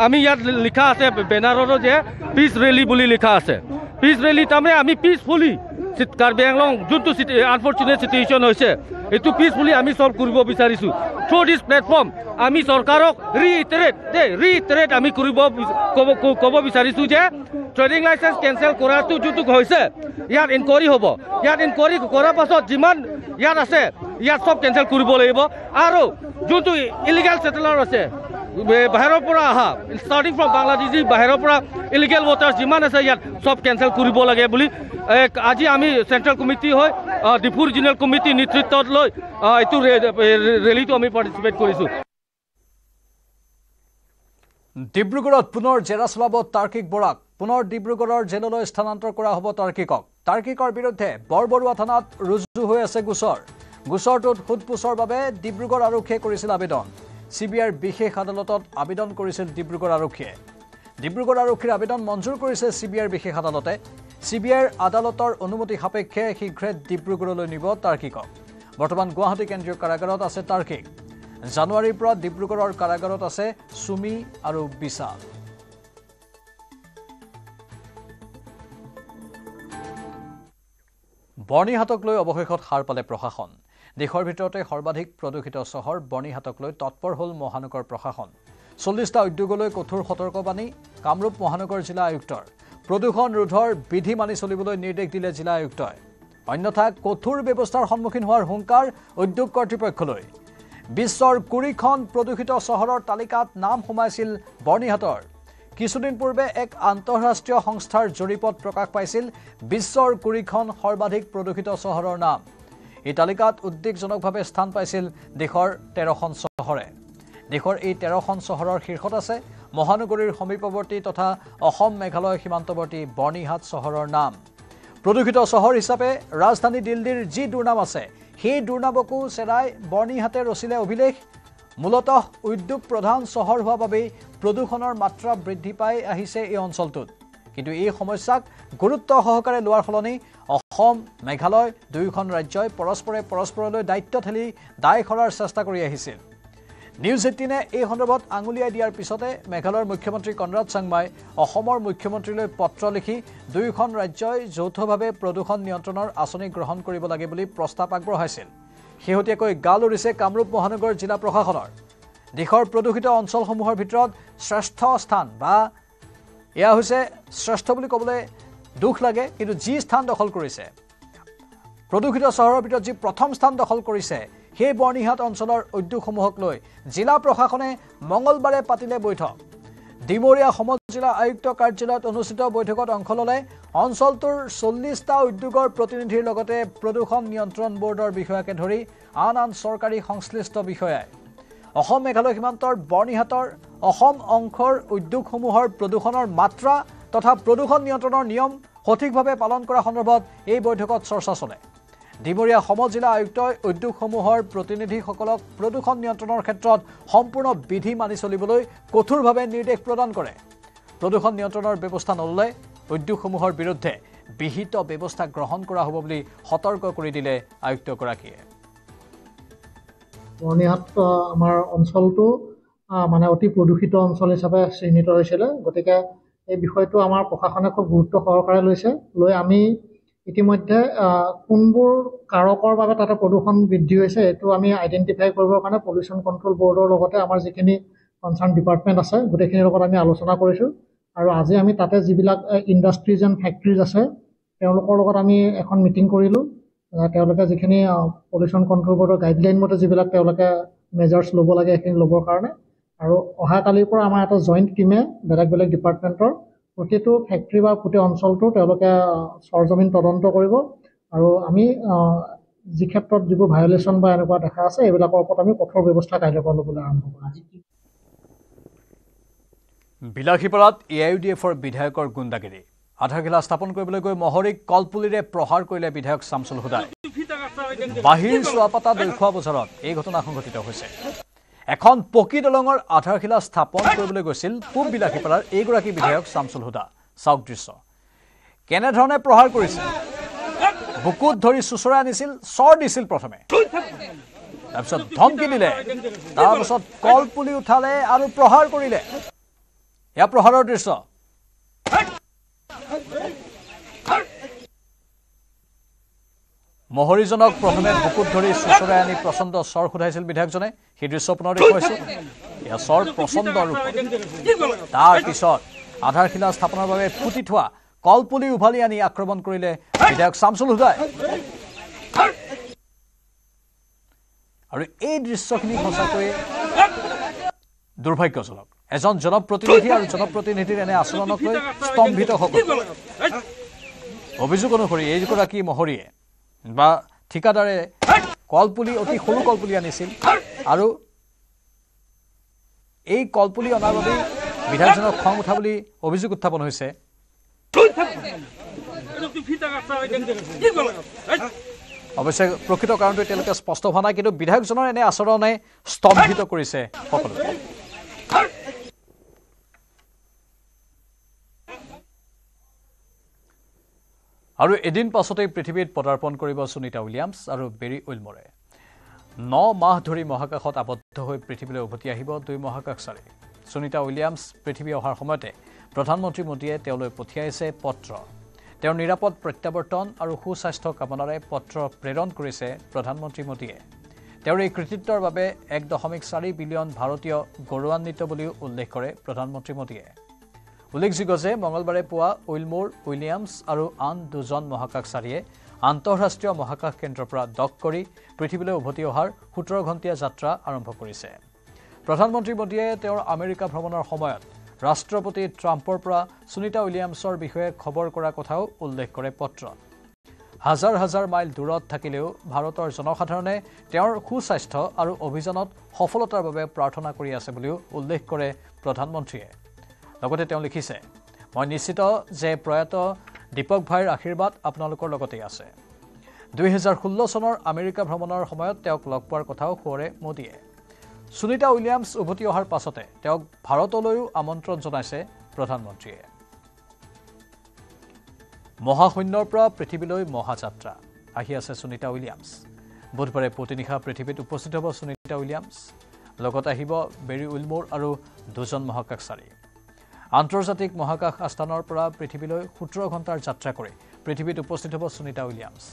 ami yat likha ase banneroro je peace rally boli likha ase peace rally tamre ami peacefully Karbi Anglong juntu unfortunate situation hoise etu peacefully ami solve koribo bisarisu through this platform ami sarkarok reiterate ami koribo kobo bisarisu je trading license cancel koratu juntu hoise yat inquiry hobo yat inquiry kora pasot jiman yat ase yat sob cancel koribo lagibo aru juntu illegal settler ase বাহিৰৰ পৰা আহা starting from Bangladesh বাহিৰৰ পৰা illegal voters যিমান আছে ইয়াত সব কেনসেল কৰিব লাগে বুলি আজি আমি সেন্ট্ৰাল কমিটি হয় ডিফু ৰিজনাল কমিটি নেতৃত্বত লৈ এইটো ৰেলীটো আমি পাৰ্টিসিপেট কৰিছো ডিব্ৰুগড়ত পুনৰ জেৰা চলাব তাৰ্কিক বৰাক পুনৰ ডিব্ৰুগড়ৰ জেললৈ স্থানান্তৰ কৰা হ'ব তাৰ্কিকৰ বিৰুদ্ধে বৰবৰুৱা থানাত ৰুজু হৈ আছে গোচৰটোত সোধপোছৰ বাবে ডিব্ৰুগড় আৰক্ষীয়ে কৰিছিল আবেদন CBR বিশেষ আদালতত আবেদন কৰিছিল ডিব্ৰুগড় আৰক্ষীৰ আবেদন মঞ্জুৰ কৰিছে CBR বিশেষ আদালতে CBR আদালতৰ অনুমতি সাপেক্ষে শীঘ্ৰে ডিব্ৰুগড়লৈ নিব তাৰ্কিকক বৰ্তমান গুৱাহাটী কেন্দ্ৰীয় কাৰাগাৰত আছে তাৰ্কিক জানুৱাৰীৰ পৰা ডিব্ৰুগড়ৰ কাৰাগাৰত আছে সুমি আৰু বিশাল বৰ্ণিহাটক লৈ অৱশেষত সাৰ পালে প্ৰশাসন দেশৰ ভিতৰতে সৰ্বাধিক প্ৰদূষিত চহৰ বৰ্ণিহাটক লৈ তৎপৰ হ'ল মহানগৰ প্ৰশাসন 40টা উদ্যোগলৈ কঠোৰ সতৰ্কবাণী কামৰূপ মহানগৰ জিলা আয়ুক্তৰ প্ৰদূষণ ৰোধৰ বিধি মানি চলিবলৈ নিৰ্দেশ দিলে জিলা আয়ুক্তই অন্যথা কঠোৰ ব্যৱস্থাৰ সন্মুখীন হোৱাৰ হুংকাৰ উদ্যোগ কৰ্তৃপক্ষলৈ বিশ্বৰ 20খন প্ৰদূষিত চহৰৰ তালিকাত নাম সোমাইছিল বৰ্ণিহাটৰ কিছুদিন পূৰ্বে এক আন্তঃৰাষ্ট্ৰীয় সংস্থাৰ জৰীপত প্ৰকাশ পাইছিল বিশ্বৰ 20খন সৰ্বাধিক প্ৰদূষিত চহৰৰ নাম এই তালিকাত উদ্বেগজনকভাৱে স্থান পাইছিল দেশৰ 13খন চহৰে দেশৰ এই 13খন চহৰৰ শীৰ্ষত আছে মহানগৰীৰ সমীপৱৰ্তী তথা অসম মেঘালয় সীমান্তৱৰ্তী বৰ্ণিহাট চহৰৰ নাম প্ৰদূষিত চহৰ হিচাপে ৰাজধানী দিল্লীৰ যি দুৰ্নাম আছে সেই দুৰ্নামকো চেৰাই বৰ্ণিহাটে ৰচিলে অভিলেখ মূলতঃ উদ্যোগ প্ৰধান চহৰ হোৱাৰ বাবে প্ৰদূষণৰ মাত্ৰা বৃদ্ধি পাই আহিছে এই অঞ্চলটোত কিন্তু এই সমস্যাক গুৰুত্ব সহকাৰে লোৱাৰ ফলনি অসম মেঘালয় দুয়োখন ৰাজ্যই পৰস্পৰলৈ দায়িত্ব ঠেলি দায় সৰাৰ চেষ্টা কৰি আহিছিল নিউজ 18 এই সন্দৰ্ভত আঙুলিয়াই দিয়াৰ পিছতে মেঘালয়ৰ মুখ্যমন্ত্ৰী কনৰাড চাংমাই অসমৰ মুখ্যমন্ত্ৰীলৈ পত্ৰ লিখি দুয়োখন ৰাজ্যই যৌথভাৱে প্ৰদূষণ নিয়ন্ত্ৰণৰ আঁচনি গ্ৰহণ কৰিব লাগে বুলি প্ৰস্তাৱ আগবঢ়াইছিল শেহতীয়াকৈ গাল উৰিছে কামৰূপ মহানগৰ জিলা প্ৰশাসনৰ দেশৰ প্ৰদূষিত অঞ্চলসমূহৰ ভিতৰত শ্ৰেষ্ঠ স্থান বা এয়া হৈছে শ্ৰেষ্ঠ বুলি ক'বলৈ দুখ লাগে কিন্তু যি স্থান দখল কৰিছে প্ৰদূষিত চহৰৰ ভিতৰত যি প্ৰথম স্থান দখল কৰিছে সেই বৰ্ণিহাট অঞ্চলৰ উদ্যোগসমূহক লৈ জিলা প্ৰশাসনে মঙলবাৰে পাতিলে বৈঠক ডিমৰীয়া সমজিলা আয়ুক্ত কাৰ্যালয়ত অনুষ্ঠিত বৈঠকত অংশ ল'লে অঞ্চলটোৰ 40টা উদ্যোগৰ প্ৰতিনিধিৰ লগতে প্ৰদূষণ নিয়ন্ত্ৰণ বৰ্ডৰ বিষয়াকে ধৰি আন চৰকাৰী সংশ্লিষ্ট বিষয়াই অসম মেঘালয় সীমান্তৰ বৰ্ণিহাটৰ অসম অংশৰ উদ্যোগসমূহৰ প্ৰদূষণৰ মাত্ৰা তথা প্ৰদূষণ নিয়ন্ত্ৰণৰ নিয়ম সঠিকভাৱে পালন কৰা সন্দৰ্ভত এই বৈঠকত চৰ্চা চলে ডিমৰীয়া সমজিলা আয়ুক্তই উদ্যোগসমূহৰ প্ৰতিনিধিসকলক প্ৰদূষণ নিয়ন্ত্ৰণৰ ক্ষেত্ৰত সম্পূৰ্ণ বিধি মানি চলিবলৈ কঠোৰভাৱে নিৰ্দেশ প্ৰদান কৰে। প্ৰদূষণ নিয়ন্ত্ৰণৰ ব্যৱস্থা নললে উদ্যোগসমূহৰ বিৰুদ্ধে বিহিত ব্যৱস্থা গ্ৰহণ কৰা হ'ব বুলি সতৰ্ক কৰি দিলে আয়ুক্তগৰাকীয়ে। বৰ্ণিহাট আমাৰ অঞ্চলটো মানে অতি প্ৰদূষিত অঞ্চল হিচাপে চিহ্নিত হৈছিলে। গতিকে এই বিষয়টো আমাৰ প্ৰশাসনে খুব গুৰুত্ব সহকাৰে লৈছে। লৈ আমি ইতিমধ্যে কোনবোৰ কাৰকৰ বাবে তাতে প্ৰদূষণ বৃদ্ধি হৈছে এইটো আমি আইডেণ্টিফাই কৰিবৰ কাৰণে পলিউশ্যন কণ্ট্ৰল বৰ্ডৰ লগতে আমাৰ যিখিনি কনচাৰ্ণ ডিপাৰ্টমেণ্ট আছে গোটেইখিনিৰ লগত আমি আলোচনা কৰিছোঁ। আৰু আজি আমি তাতে যিবিলাক ইণ্ডাষ্ট্ৰিজ এণ্ড ফেক্টৰিজ আছে তেওঁলোকৰ লগত আমি এখন মিটিং কৰিলোঁ। তেওঁলোকে যিখিনি পলিউশ্যন কণ্ট্ৰল বৰ্ডৰ গাইডলাইন মতে যিবিলাক তেওঁলোকে মেজাৰ্ছ ল'ব লাগে সেইখিনি ল'বৰ কাৰণে। আৰু অহাকালিৰ পৰা আমাৰ এটা জইণ্ট টীমে বেলেগ বেলেগ ডিপাৰ্টমেণ্টৰ প্ৰতিটো ফেক্টৰী বা গোটেই অঞ্চলটো তেওঁলোকে সৰজমিন তদন্ত কৰিব। আৰু আমি যি ক্ষেত্ৰত যিবোৰ ভায়লেশ্যন বা এনেকুৱা দেখা আছে এইবিলাকৰ ওপৰত আমি কঠোৰ ব্যৱস্থা কাৰ্যকৰ ল'বলৈ আৰম্ভ কৰিম। বিলাসীপাৰাত AIUDFৰ বিধায়কৰ গুণ্ডাগিৰি। আধাৰশিলা স্থাপন কৰিবলৈ গৈ মহৰীক কলপুলিৰে প্ৰহাৰ কৰিলে বিধায়ক শামছুল হুদাই। বাহিৰ চোৱাপাতা দৈখোৱা বজাৰত এই ঘটনা সংঘটিত হৈছে। এখন পকী দলঙৰ আধাৰশিলা স্থাপন কৰিবলৈ গৈছিল পূব বিলাসীপাৰাৰ এইগৰাকী বিধায়ক শামছুল হুদা। চাওক দৃশ্য কেনেধৰণে প্ৰহাৰ কৰিছিল। বুকুত ধৰি চুচৰাই আনিছিল, চৰ দিছিল প্ৰথমে, তাৰপিছত ধমকি দিলে, তাৰপিছত কলপুলি উঠালে আৰু প্ৰহাৰ কৰিলে। এয়া প্ৰহাৰৰ দৃশ্য। মহৰীজনক প্ৰথমে বুকুত ধৰি চুচৰাই আনি প্ৰচণ্ড চৰ সোধাইছিল বিধায়কজনে। সেই দৃশ্য পুনৰ দেখুৱাইছো। এয়া চৰ প্ৰচণ্ড ৰূপ। তাৰপিছত আধাৰশিলা স্থাপনৰ বাবে পুতি থোৱা কলপুলি উভালি আনি আক্ৰমণ কৰিলে বিধায়ক শামছুল হুদাই। আৰু এই দৃশ্যখিনি সঁচাকৈয়ে দুৰ্ভাগ্যজনক। এজন জনপ্ৰতিনিধি আৰু জনপ্ৰতিনিধিৰ এনে আচৰণক লৈ স্তম্ভিত সকল। অভিযোগ অনুসৰি এইগৰাকী মহৰীয়ে বা ঠিকাদাৰে কলপুলি অতি সৰু কলপুলি আনিছিল আৰু এই কলপুলি অনাৰ বাবেই বিধায়কজনক খং উঠা বুলি অভিযোগ উত্থাপন হৈছে। অৱশ্যে প্ৰকৃত কাৰণটো এতিয়ালৈকে স্পষ্ট হোৱা নাই, কিন্তু বিধায়কজনৰ এনে আচৰণে স্তম্ভিত কৰিছে সকলোকে। আৰু এদিন পাছতেই পৃথিৱীত পদাৰ্পণ কৰিব সুনিতা উইলিয়ামছ আৰু বেৰী উইলমৰে। 9 মাহ ধৰি মহাকাশত আবদ্ধ হৈ পৃথিৱীলৈ উভতি আহিব 2 মহাকাশচাৰী। সুনিতা উইলিয়ামছ পৃথিৱী অহাৰ সময়তে প্ৰধানমন্ত্ৰী মোদীয়ে তেওঁলৈ পঠিয়াইছে পত্ৰ। তেওঁৰ নিৰাপদ প্ৰত্যাৱৰ্তন আৰু সুস্বাস্থ্য কামনাৰে পত্ৰ প্ৰেৰণ কৰিছে প্ৰধানমন্ত্ৰী মোদীয়ে। তেওঁৰ এই কৃতিত্বৰ বাবে 1.4 বিলিয়ন ভাৰতীয় গৌৰৱান্বিত বুলিও উল্লেখ কৰে প্ৰধানমন্ত্ৰী মোদীয়ে। উল্লেখযোগ্য যে মঙলবাৰে পুৱা উইলমোৰ, উইলিয়ামছ আৰু আন 2জন মহাকাশচাৰীয়ে আন্তঃৰাষ্ট্ৰীয় মহাকাশ কেন্দ্ৰৰ পৰা ডক কৰি পৃথিৱীলৈ উভতি অহাৰ 17 ঘণ্টীয়া যাত্ৰা আৰম্ভ কৰিছে। প্ৰধানমন্ত্ৰী মোদীয়ে তেওঁৰ আমেৰিকা ভ্ৰমণৰ সময়ত ৰাষ্ট্ৰপতি ট্ৰাম্পৰ পৰা সুনিতা উইলিয়ামছৰ বিষয়ে খবৰ কৰাৰ কথাও উল্লেখ কৰে পত্ৰত। হাজাৰ হাজাৰ মাইল দূৰত থাকিলেও ভাৰতৰ জনসাধাৰণে তেওঁৰ সুস্বাস্থ্য আৰু অভিযানত সফলতাৰ বাবে প্ৰাৰ্থনা কৰি আছে বুলিও উল্লেখ কৰে প্ৰধানমন্ত্ৰীয়ে। লগতে তেওঁ লিখিছে, মই নিশ্চিত যে প্ৰয়াত দীপক ভাইৰ আশীৰ্বাদ আপোনালোকৰ লগতেই আছে। 2016 চনৰ আমেৰিকা ভ্ৰমণৰ সময়ত তেওঁক লগ পোৱাৰ কথাও সোঁৱৰে মোদীয়ে। সুনিতা উইলিয়ামছ উভতি অহাৰ পাছতে তেওঁক ভাৰতলৈও আমন্ত্ৰণ জনাইছে প্ৰধানমন্ত্ৰীয়ে। মহাশূন্যৰ পৰা পৃথিৱীলৈ মহাযাত্ৰা আহি আছে সুনিতা উইলিয়ামছ। বুধবাৰে পুৱতি পৃথিৱীত উপস্থিত হ'ব সুনিতা উইলিয়ামছ। লগত আহিব বেৰী উইলমোৰ আৰু 2জন মহাকাশচাৰী। আন্তৰ্জাতিক মহাকাশ আস্থানৰ পৰা পৃথিৱীলৈ 17 ঘণ্টাৰ যাত্ৰা কৰি পৃথিৱীত উপস্থিত হ'ব সুনিতা উইলিয়ামছ।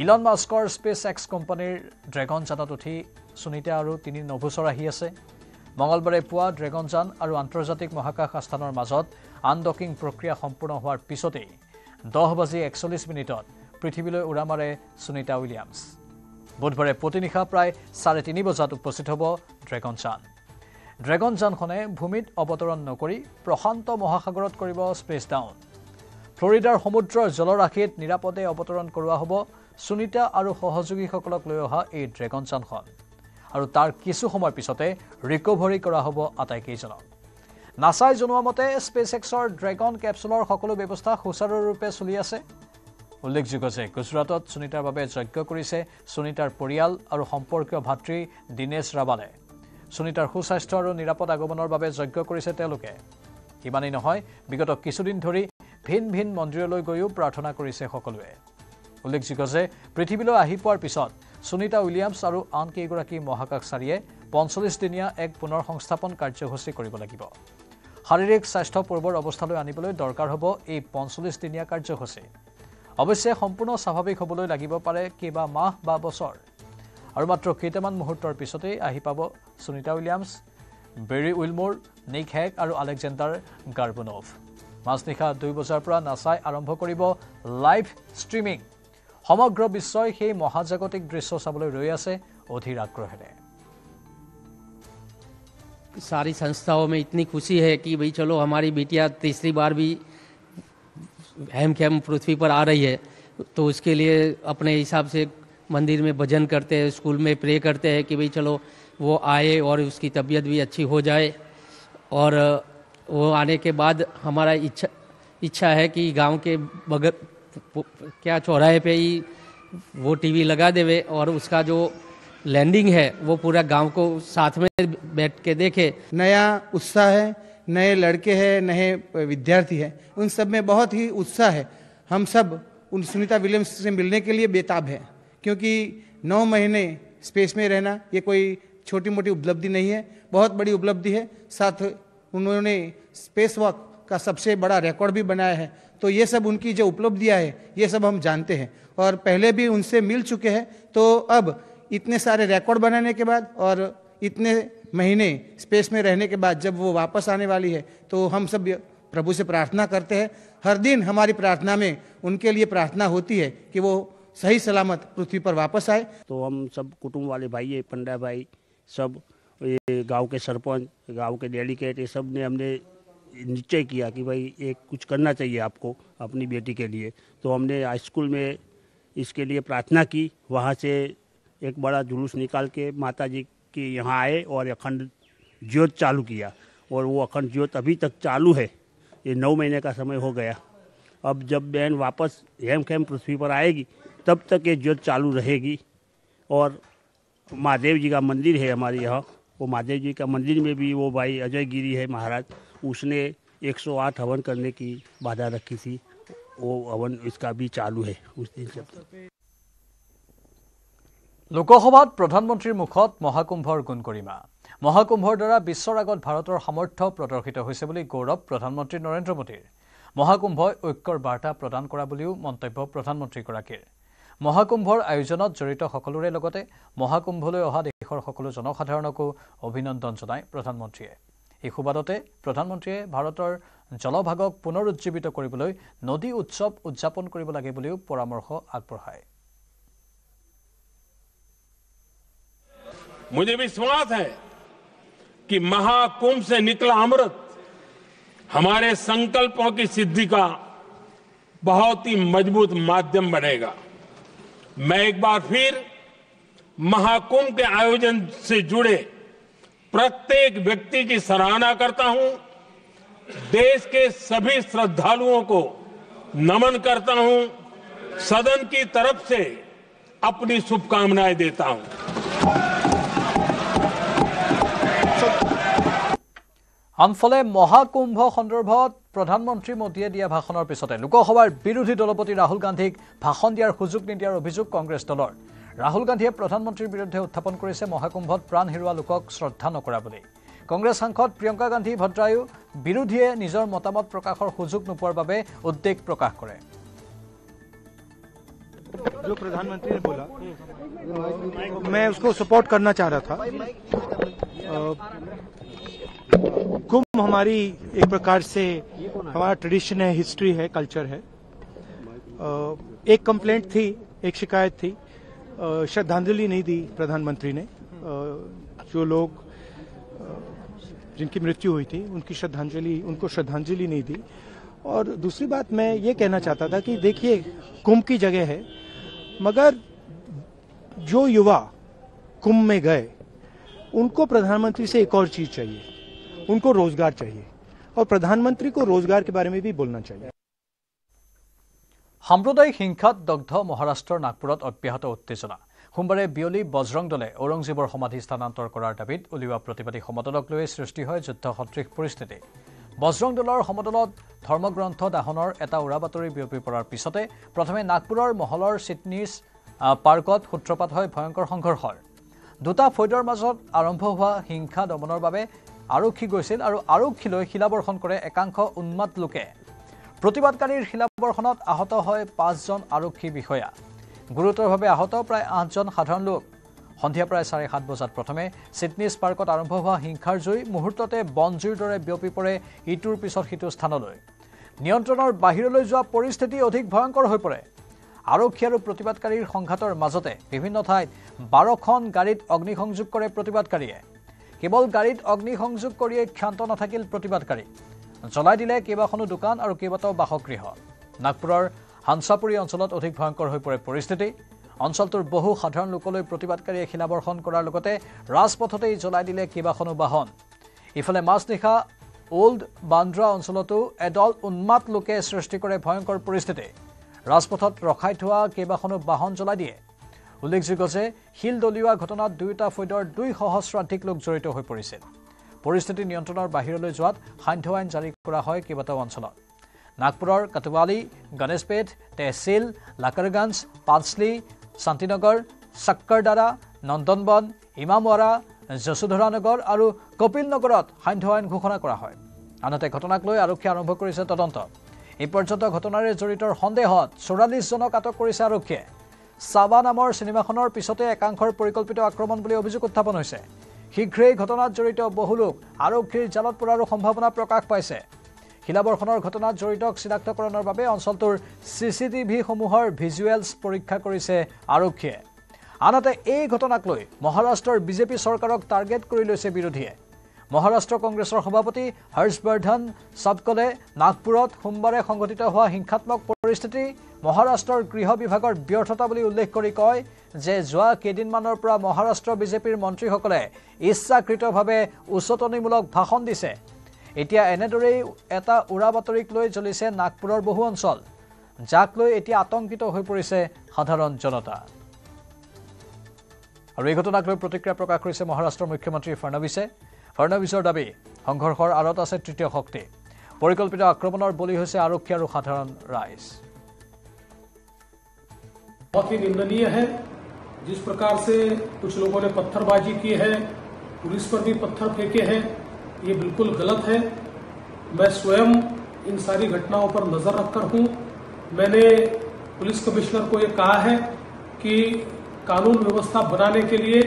ইলন মাস্কৰ স্পেচ এক্স কোম্পানীৰ ড্ৰেগন যানত উঠি সুনিতা আৰু 3 নভোচৰ আহি আছে। মঙলবাৰে পুৱা ড্ৰেগন যান আৰু আন্তৰ্জাতিক মহাকাশ আস্থানৰ মাজত আনডকিং প্ৰক্ৰিয়া সম্পূৰ্ণ হোৱাৰ পিছতেই 10:41 পৃথিৱীলৈ উৰা মাৰে সুনিতা উইলিয়ামছ। বুধবাৰে পুৱতি প্ৰায় 3:30 বজাত উপস্থিত হ'ব ড্ৰেগন যান। ড্ৰেগন যানখনে ভূমিত অৱতৰণ নকৰি প্ৰশান্ত মহাসাগৰত কৰিব স্পেচ ডাউন। ফ্লৰিডাৰ সমুদ্ৰৰ জলৰাশিত নিৰাপদে অৱতৰণ কৰোৱা হ'ব সুনিতা আৰু সহযোগীসকলক লৈ অহা এই ড্ৰেগন যানখন। আৰু তাৰ কিছু সময় পিছতে ৰিকভাৰী কৰা হ'ব আটাইকেইজনক। নাছাই জনোৱা মতে স্পেচ এক্সৰ ড্ৰেগন কেপচুলৰ সকলো ব্যৱস্থা সুচাৰুৰূপে চলি আছে। উল্লেখযোগ্য যে গুজৰাটত সুনীতাৰ বাবে যজ্ঞ কৰিছে সুনীতাৰ পৰিয়াল আৰু সম্পৰ্কীয় ভাতৃ দিনেশ ৰাৱালে সুনীতাৰ সুস্বাস্থ্য আৰু নিৰাপদ আগমনৰ বাবে যজ্ঞ কৰিছে তেওঁলোকে ইমানেই নহয় বিগত কিছুদিন ধৰি ভিন ভিন মন্দিৰলৈ গৈও প্ৰাৰ্থনা কৰিছে সকলোৱে উল্লেখযোগ্য যে পৃথিৱীলৈ আহি পোৱাৰ পিছত সুনীতা উইলিয়ামছ আৰু আন কেইগৰাকী মহাকাশচাৰীয়ে ৪৫ দিনীয়া এক পুনৰ সংস্থাপন কাৰ্যসূচী কৰিব লাগিব শাৰীৰিক স্বাস্থ্য পূৰ্বৰ অৱস্থালৈ আনিবলৈ দৰকাৰ হ'ব এই ৪৫ দিনীয়া কাৰ্যসূচী অৱশ্যে সম্পূৰ্ণ স্বাভাৱিক হ'বলৈ লাগিব পাৰে কেইবা মাহ বা বছৰ আৰু মাত্ৰ কেইটামান মুহূৰ্তৰ পিছতেই আহি পাব Sunita Williams Barry Wilmore Nick Hague আৰু আলেকজেণ্ডাৰ গাৰ্বুনভ মাজনিশা ২ বজাৰ পৰা নাছাই আৰম্ভ কৰিব লাইভ ষ্ট্ৰীমিং সমগ্ৰ বিশ্বই সেই মহাজাগতিক দৃশ্য চাবলৈ ৰৈ আছে অধীৰ আগ্ৰহেৰে सारी संस्थाओं में इतनी खुशी है कि भाई चलो हमारी बेटियां तीसरी बार भी हेमखेम पृथ्वी पर आ रही है तो उसके लिए अपने हिसाब से मंदिर में भजन करते हैं स्कूल में प्रे करते हैं कि भाई चलो वो आए और उसकी तबीयत भी अच्छी हो जाए और वो आने के बाद हमारा इच्छा है कि गांव के बगल क्या चौराहे पे ही वो टीवी लगा देवे और उसका जो लैंडिंग है वो पूरा गांव को साथ में बैठ के देखे नया उत्साह है नए लड़के हैं नए विद्यार्थी हैं उन सब में बहुत ही उत्साह है हम सब उन सुनीता विलियम्स से मिलने के लिए बेताब हैं क्योंकि 9 महीने स्पेस में रहना ये कोई छोटी मोटी उपलब्धि नहीं है बहुत बड़ी उपलब्धि है साथ उन्होंने स्पेस वॉक का सबसे बड़ा रिकॉर्ड भी बनाया है तो ये सब उनकी जो उपलब्धियां है ये सब हम जानते हैं और पहले भी उनसे मिल चुके हैं तो अब इतने सारे रिकॉर्ड बनाने के बाद और इतने महीने स्पेस में रहने के बाद जब वो वापस आने वाली है तो हम सब प्रभु से प्रार्थना करते हैं हर दिन हमारी प्रार्थना में उनके लिए प्रार्थना होती है कि वो सही सलामत पृथ्वी पर वापस आए तो हम सब कुटुंब वाले भाई है पंडा भाई सब ये गांव के सरपंच गांव के डेलीगेट ये सब ने हमने निश्चय किया कि भाई एक कुछ करना चाहिए आपको अपनी बेटी के लिए तो हमने हाई स्कूल में इसके लिए प्रार्थना की वहाँ से एक बड़ा जुलूस निकाल के माता जी के यहाँ आए और अखंड ज्योत चालू किया और वो अखंड ज्योत अभी तक चालू है ये 9 महीने का समय हो गया अब जब बहन वापस हेमखेम पृथ्वी पर आएगी तब तक ये ज्योत चालू रहेगी और महादेव जी का मंदिर है हमारे यहाँ वो महादेव जी का मंदिर में भी वो भाई अजय गिरी है महाराज उसने 108 हवन करने की बाधा रखी थी वो हवन इसका भी चालू है उस दिन से লোকসভাত প্ৰধানমন্ত্ৰীৰ মুখত মহাকুম্ভৰ গুণগৰিমা মহাকুম্ভৰ দ্বাৰা বিশ্বৰ আগত ভাৰতৰ সামৰ্থ্য প্ৰদৰ্শিত হৈছে বুলি গৌৰৱ প্ৰধানমন্ত্ৰী নৰেন্দ্ৰ মোদীৰ মহাকুম্ভই ঐক্যৰ বাৰ্তা প্ৰদান কৰা বুলিও মন্তব্য প্ৰধানমন্ত্ৰীগৰাকীৰ মহাকুম্ভৰ আয়োজনত জড়িত সকলোৰে লগতে মহাকুম্ভলৈ অহা দেশৰ সকলো জনসাধাৰণকো অভিনন্দন জনায় প্ৰধানমন্ত্ৰীয়ে এই সুবাদতে প্ৰধানমন্ত্ৰীয়ে ভাৰতৰ জলভাগক পুনৰুজ্জীৱিত কৰিবলৈ নদী উৎসৱ উদযাপন কৰিব লাগে বুলিও পৰামৰ্শ আগবঢ়ায় मुझे विश्वास है कि महाकुंभ से निकला अमृत हमारे संकल्पों की सिद्धि का बहुत ही मजबूत माध्यम बनेगा मैं एक बार फिर महाकुंभ के आयोजन से जुड़े प्रत्येक व्यक्ति की सराहना करता हूं देश के सभी श्रद्धालुओं को नमन करता हूं सदन की तरफ से अपनी शुभकामनाएं देता हूं আনফালে মহাকুম্ভ সন্দৰ্ভত প্ৰধানমন্ত্ৰী মোদীয়ে দিয়া ভাষণৰ পিছতে লোকসভাৰ বিৰোধী দলপতি ৰাহুল গান্ধীক ভাষণ দিয়াৰ সুযোগ নিদিয়াৰ অভিযোগ কংগ্ৰেছ দলৰ ৰাহুল গান্ধীয়ে প্ৰধানমন্ত্ৰীৰ বিৰুদ্ধে উত্থাপন কৰিছে মহাকুম্ভত প্ৰাণ হেৰুওৱা লোকক শ্ৰদ্ধা নকৰা বুলি কংগ্ৰেছ সাংসদ প্ৰিয়ংকা গান্ধী ভদ্ৰায়ো বিৰোধীয়ে নিজৰ মতামত প্ৰকাশৰ সুযোগ নোপোৱাৰ বাবে উদ্বেগ প্ৰকাশ কৰে जो प्रधानमंत्री ने बोला मैं उसको सपोर्ट करना चाह रहा था कुंभ हमारी एक प्रकार से हमारा ट्रेडिशन है हिस्ट्री है कल्चर है एक कंप्लेंट थी एक शिकायत थी श्रद्धांजलि नहीं दी प्रधानमंत्री ने जो लोग जिनकी मृत्यु हुई थी उनको श्रद्धांजलि नहीं दी और दूसरी बात मैं ये कहना चाहता था कि देखिए कुंभ की जगह है मगर जो युवा कुंभ में गए उनको प्रधानमंत्री से एक और चीज चाहिए उनको रोजगार चाहिए और प्रधानमंत्री को रोजगार के बारे में भी बोलना चाहिए সাম্প্ৰদায়িক হিংসাত দগ্ধ মহাৰাষ্ট্ৰৰ নাগপুৰত অব্যাহত উত্তেজনা সোমবাৰে বিয়লি বজৰং দলে ঔৰংজেবৰ সমাধি স্থানান্তৰ কৰাৰ দাবীত উলিওৱা প্ৰতিবাদী সমদলক লৈ সৃষ্টি হয় যুদ্ধ সদৃশ পৰিস্থিতি বজৰং দলৰ সমদলত ধৰ্মগ্ৰন্থ দাহনৰ এটা উৰাবাতৰি বিয়পি পৰাৰ পিছতে প্ৰথমে নাগপুৰৰ মহলৰ চিটনিছ পাৰ্কত সূত্ৰপাত হয় ভয়ংকৰ সংঘৰ্ষৰ দুটা ফৈদৰ মাজত আৰম্ভ হোৱা হিংসা দমনৰ বাবে আৰক্ষী গৈছিল আৰু আৰক্ষীলৈ শিলাবৰ্ষণ কৰে একাংশ উন্মাদ লোকে প্ৰতিবাদকাৰীৰ শিলাবৰ্ষণত আহত হয় 5জন আৰক্ষী বিষয়া গুৰুতৰভাৱে আহত প্ৰায় 8জন সাধাৰণ লোক সন্ধিয়া প্ৰায় 7:30 বজাত প্ৰথমে চিটনিছ পাৰ্কত আৰম্ভ হোৱা হিংসাৰ জুই মুহূৰ্ততে বনজুইৰ দৰে বিয়পি পৰে ইটোৰ পিছত সিটো স্থানলৈ নিয়ন্ত্ৰণৰ বাহিৰলৈ যোৱা পৰিস্থিতি অধিক ভয়ংকৰ হৈ পৰে আৰক্ষী আৰু প্ৰতিবাদকাৰীৰ সংঘাতৰ মাজতে বিভিন্ন ঠাইত 12খন গাড়ীত অগ্নিসংযোগ কৰে প্ৰতিবাদকাৰীয়ে কেৱল গাড়ীত অগ্নিসংযোগ কৰিয়ে ক্ষান্ত নাথাকিল প্ৰতিবাদকাৰী জ্বলাই দিলে কেইবাখনো দোকান আৰু কেইবাটাও বাসগৃহ নাগপুৰৰ হানসাপুৰী অঞ্চলত অধিক ভয়ংকৰ হৈ পৰে পৰিস্থিতি অঞ্চলটোৰ বহু সাধাৰণ লোকলৈ প্ৰতিবাদকাৰীয়ে শিলাবৰ্ষণ কৰাৰ লগতে ৰাজপথতেই জ্বলাই দিলে কেইবাখনো বাহন ইফালে মাজনিশা ওল্ড বান্দ্ৰা অঞ্চলতো এদল উন্মাদ লোকে সৃষ্টি কৰে ভয়ংকৰ পৰিস্থিতি ৰাজপথত ৰখাই থোৱা কেইবাখনো বাহন জ্বলাই দিয়ে উল্লেখযোগ্য যে শিল দলিওৱা ঘটনাত দুয়োটা ফৈদৰ 2 সহস্ৰাধিক লোক জড়িত হৈ পৰিছিল পৰিস্থিতি নিয়ন্ত্ৰণৰ বাহিৰলৈ যোৱাত সান্ধ্য আইন জাৰি কৰা হয় কেইবাটাও অঞ্চলত নাগপুৰৰ কাটৱালী গণেশপেট তহচিল লাকৰগঞ্জ পাঁচলি শান্তিনগৰ চক্কৰদাৰা নন্দনবন ইমামৱাৰা যশোধৰানগৰ আৰু কপিলনগৰত সান্ধ্য আইন ঘোষণা কৰা হয় আনহাতে ঘটনাক লৈ আৰক্ষী আৰম্ভ কৰিছে তদন্ত এই পৰ্যন্ত ঘটনাৰে জড়িতৰ সন্দেহত 44 জনক আটক কৰিছে আৰক্ষীয়ে সাবা নামৰ সিনেমাখনৰ পিছতে একাংশৰ পৰিকল্পিত আক্ৰমণ বুলি অভিযোগ উত্থাপন হৈছে শীঘ্ৰেই ঘটনাত জড়িত বহু লোক আৰক্ষীৰ জালত পৰাৰ সম্ভাৱনা প্ৰকাশ পাইছে শিলাবৰ্ষণৰ ঘটনাত জড়িতক চিনাক্তকৰণৰ বাবে অঞ্চলটোৰ চিচিটিভি সমূহৰ ভিজুৱেলছ পৰীক্ষা কৰিছে আৰক্ষীয়ে আনহাতে এই ঘটনাক লৈ মহাৰাষ্ট্ৰৰ বিজেপি চৰকাৰক টাৰ্গেট কৰি লৈছে বিৰোধীয়ে মহাৰাষ্ট্ৰ কংগ্ৰেছৰ সভাপতি হৰ্ষবৰ্ধন সাবকলে নাগপুৰত সোমবাৰে সংঘটিত হোৱা হিংসাত্মক পৰিস্থিতি মহাৰাষ্ট্ৰৰ গৃহ বিভাগৰ ব্যৰ্থতা বুলি উল্লেখ কৰি কয় যে যোৱা কেইদিনমানৰ পৰা মহাৰাষ্ট্ৰ বিজেপিৰ মন্ত্ৰীসকলে ইচ্ছাকৃতভাৱে উচতনিমূলক ভাষণ দিছে এতিয়া এনেদৰেই এটা উৰাবাতৰিক লৈ চলিছে নাগপুৰৰ বহু অঞ্চল যাক লৈ এতিয়া আতংকিত হৈ পৰিছে সাধাৰণ জনতা আৰু এই ঘটনাক লৈ প্ৰতিক্ৰিয়া প্ৰকাশ কৰিছে মহাৰাষ্ট্ৰৰ মুখ্যমন্ত্ৰী ফডনৱিছৰ দাবী সংঘৰ্ষৰ আঁৰত আছে তৃতীয় শক্তি পৰিকল্পিত আক্ৰমণৰ বলি হৈছে আৰক্ষী আৰু সাধাৰণ ৰাইজ बहुत ही निंदनीय है जिस प्रकार से कुछ लोगों ने पत्थरबाजी की है पुलिस पर भी पत्थर फेंके हैं ये बिल्कुल गलत है मैं स्वयं इन सारी घटनाओं पर नजर रखकर हूं मैंने पुलिस कमिश्नर को ये कहा है कि कानून व्यवस्था बनाने के लिए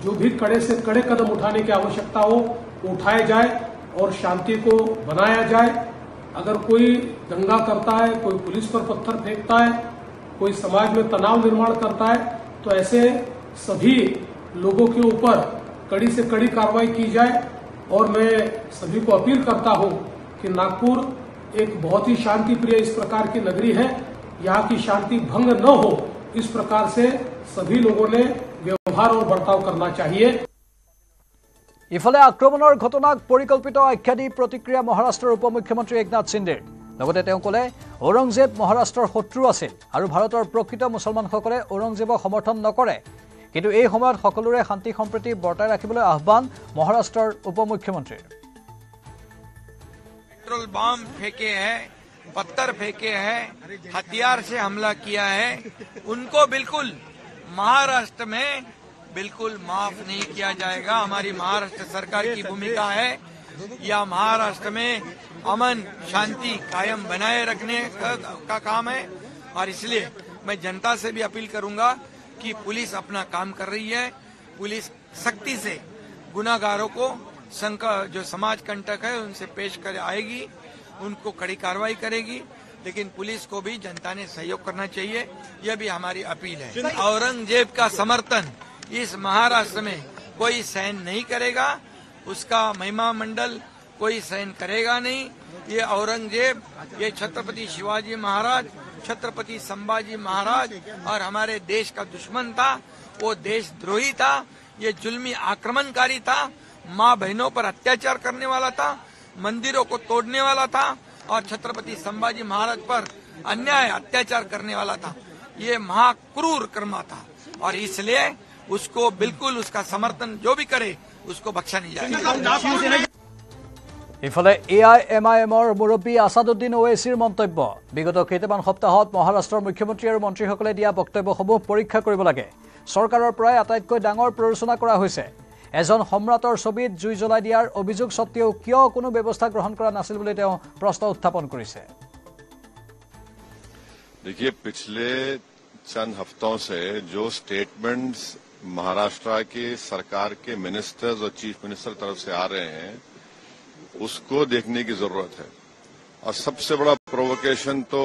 जो भी कड़े से कड़े कदम उठाने की आवश्यकता हो उठाए जाए और शांति को बनाया जाए अगर कोई दंगा करता है कोई पुलिस पर पत्थर फेंकता है कोई समाज में तनाव निर्माण करता है तो ऐसे सभी लोगों के ऊपर कड़ी से कड़ी कार्रवाई की जाए और मैं सभी को अपील करता हूं कि नागपुर एक बहुत ही शांति प्रिय इस प्रकार की नगरी है यहाँ की शांति भंग न हो इस प्रकार से सभी लोगों ने व्यवहार और बर्ताव करना चाहिए ইফালে আক্ৰমণৰ ঘটনাক পৰিকল্পিত আখ্যা দি প্ৰতিক্ৰিয়া মহাৰাষ্ট্ৰৰ উপমুখ্যমন্ত্ৰী একনাথ সিন্দেৰ লগতে তেওঁ ক'লে ঔৰংজেব মহাৰাষ্ট্ৰৰ শত্ৰু আছিল আৰু ভাৰতৰ প্ৰকৃত মুছলমানসকলে ঔৰংজেবক সমৰ্থন নকৰে কিন্তু এই সময়ত সকলোৰে শান্তি সম্প্ৰীতি বৰ্তাই ৰাখিবলৈ আহ্বান মহাৰাষ্ট্ৰৰ উপমুখ্যমন্ত্ৰীৰ पेट्रोल बम फेंके हैं पत्थर फेंके हैं हथियार से हमला किया है उनको बिल्कुल महाराष्ट्र में बिल्कुल माफ नहीं किया जाएगा हमारी महाराष्ट्र सरकार की भूमिका है या महाराष्ट्र में अमन शांति कायम बनाए रखने का काम है और इसलिए मैं जनता से भी अपील करूंगा कि पुलिस अपना काम कर रही है पुलिस सख्ती से गुनाहगारों को जो समाज कंटक है उनसे पेश कर आएगी उनको कड़ी कार्रवाई करेगी लेकिन पुलिस को भी जनता ने सहयोग करना चाहिए यह भी हमारी अपील है औरंगजेब का समर्थन इस महाराष्ट्र में कोई सहन नहीं करेगा उसका महिमा मंडल कोई सहन करेगा नहीं ये औरंगजेब ये छत्रपति शिवाजी महाराज छत्रपति संभाजी महाराज और हमारे देश का दुश्मन था वो देशद्रोही था ये जुल्मी आक्रमणकारी था माँ बहनों पर अत्याचार करने वाला था मंदिरों को तोड़ने वाला था और छत्रपति संभाजी महाराज पर अन्याय अत्याचार करने वाला था। ये महाक्रूर कर्म था और इसलिए उसको बिल्कुल उसका समर्थन जो भी करे उसको बख्शा नहीं जाएगा। इफाले AIMIMৰ মুৰব্বী আছাদুদ্দিন ওৱেইছিৰ মন্তব্য বিগত কেইটামান সপ্তাহত মহাৰাষ্ট্ৰৰ মুখ্যমন্ত্ৰী আৰু মন্ত্ৰীসকলে দিয়া বক্তব্যসমূহ পৰীক্ষা কৰিব লাগে। চৰকাৰৰ পৰাই আটাইতকৈ ডাঙৰ প্ৰৰোচনা কৰা হৈছে। এজন সম্ৰাটৰ ছবিত জুই জ্বলাই দিয়াৰ অভিযোগ সত্ত্বেও কিয় কোনো ব্যৱস্থা গ্ৰহণ কৰা নাছিল বুলি তেওঁ প্ৰশ্ন উত্থাপন কৰিছে। देखिए, पिछले चंद हफ्तों से जो स्टेटमेंट्स महाराष्ट्र के सरकार के मिनिस्टर्स और चीफ मिनिस्टर तरफ से आ रहे हैं उसको देखने की जरूरत है। और सबसे बड़ा प्रोवोकेशन तो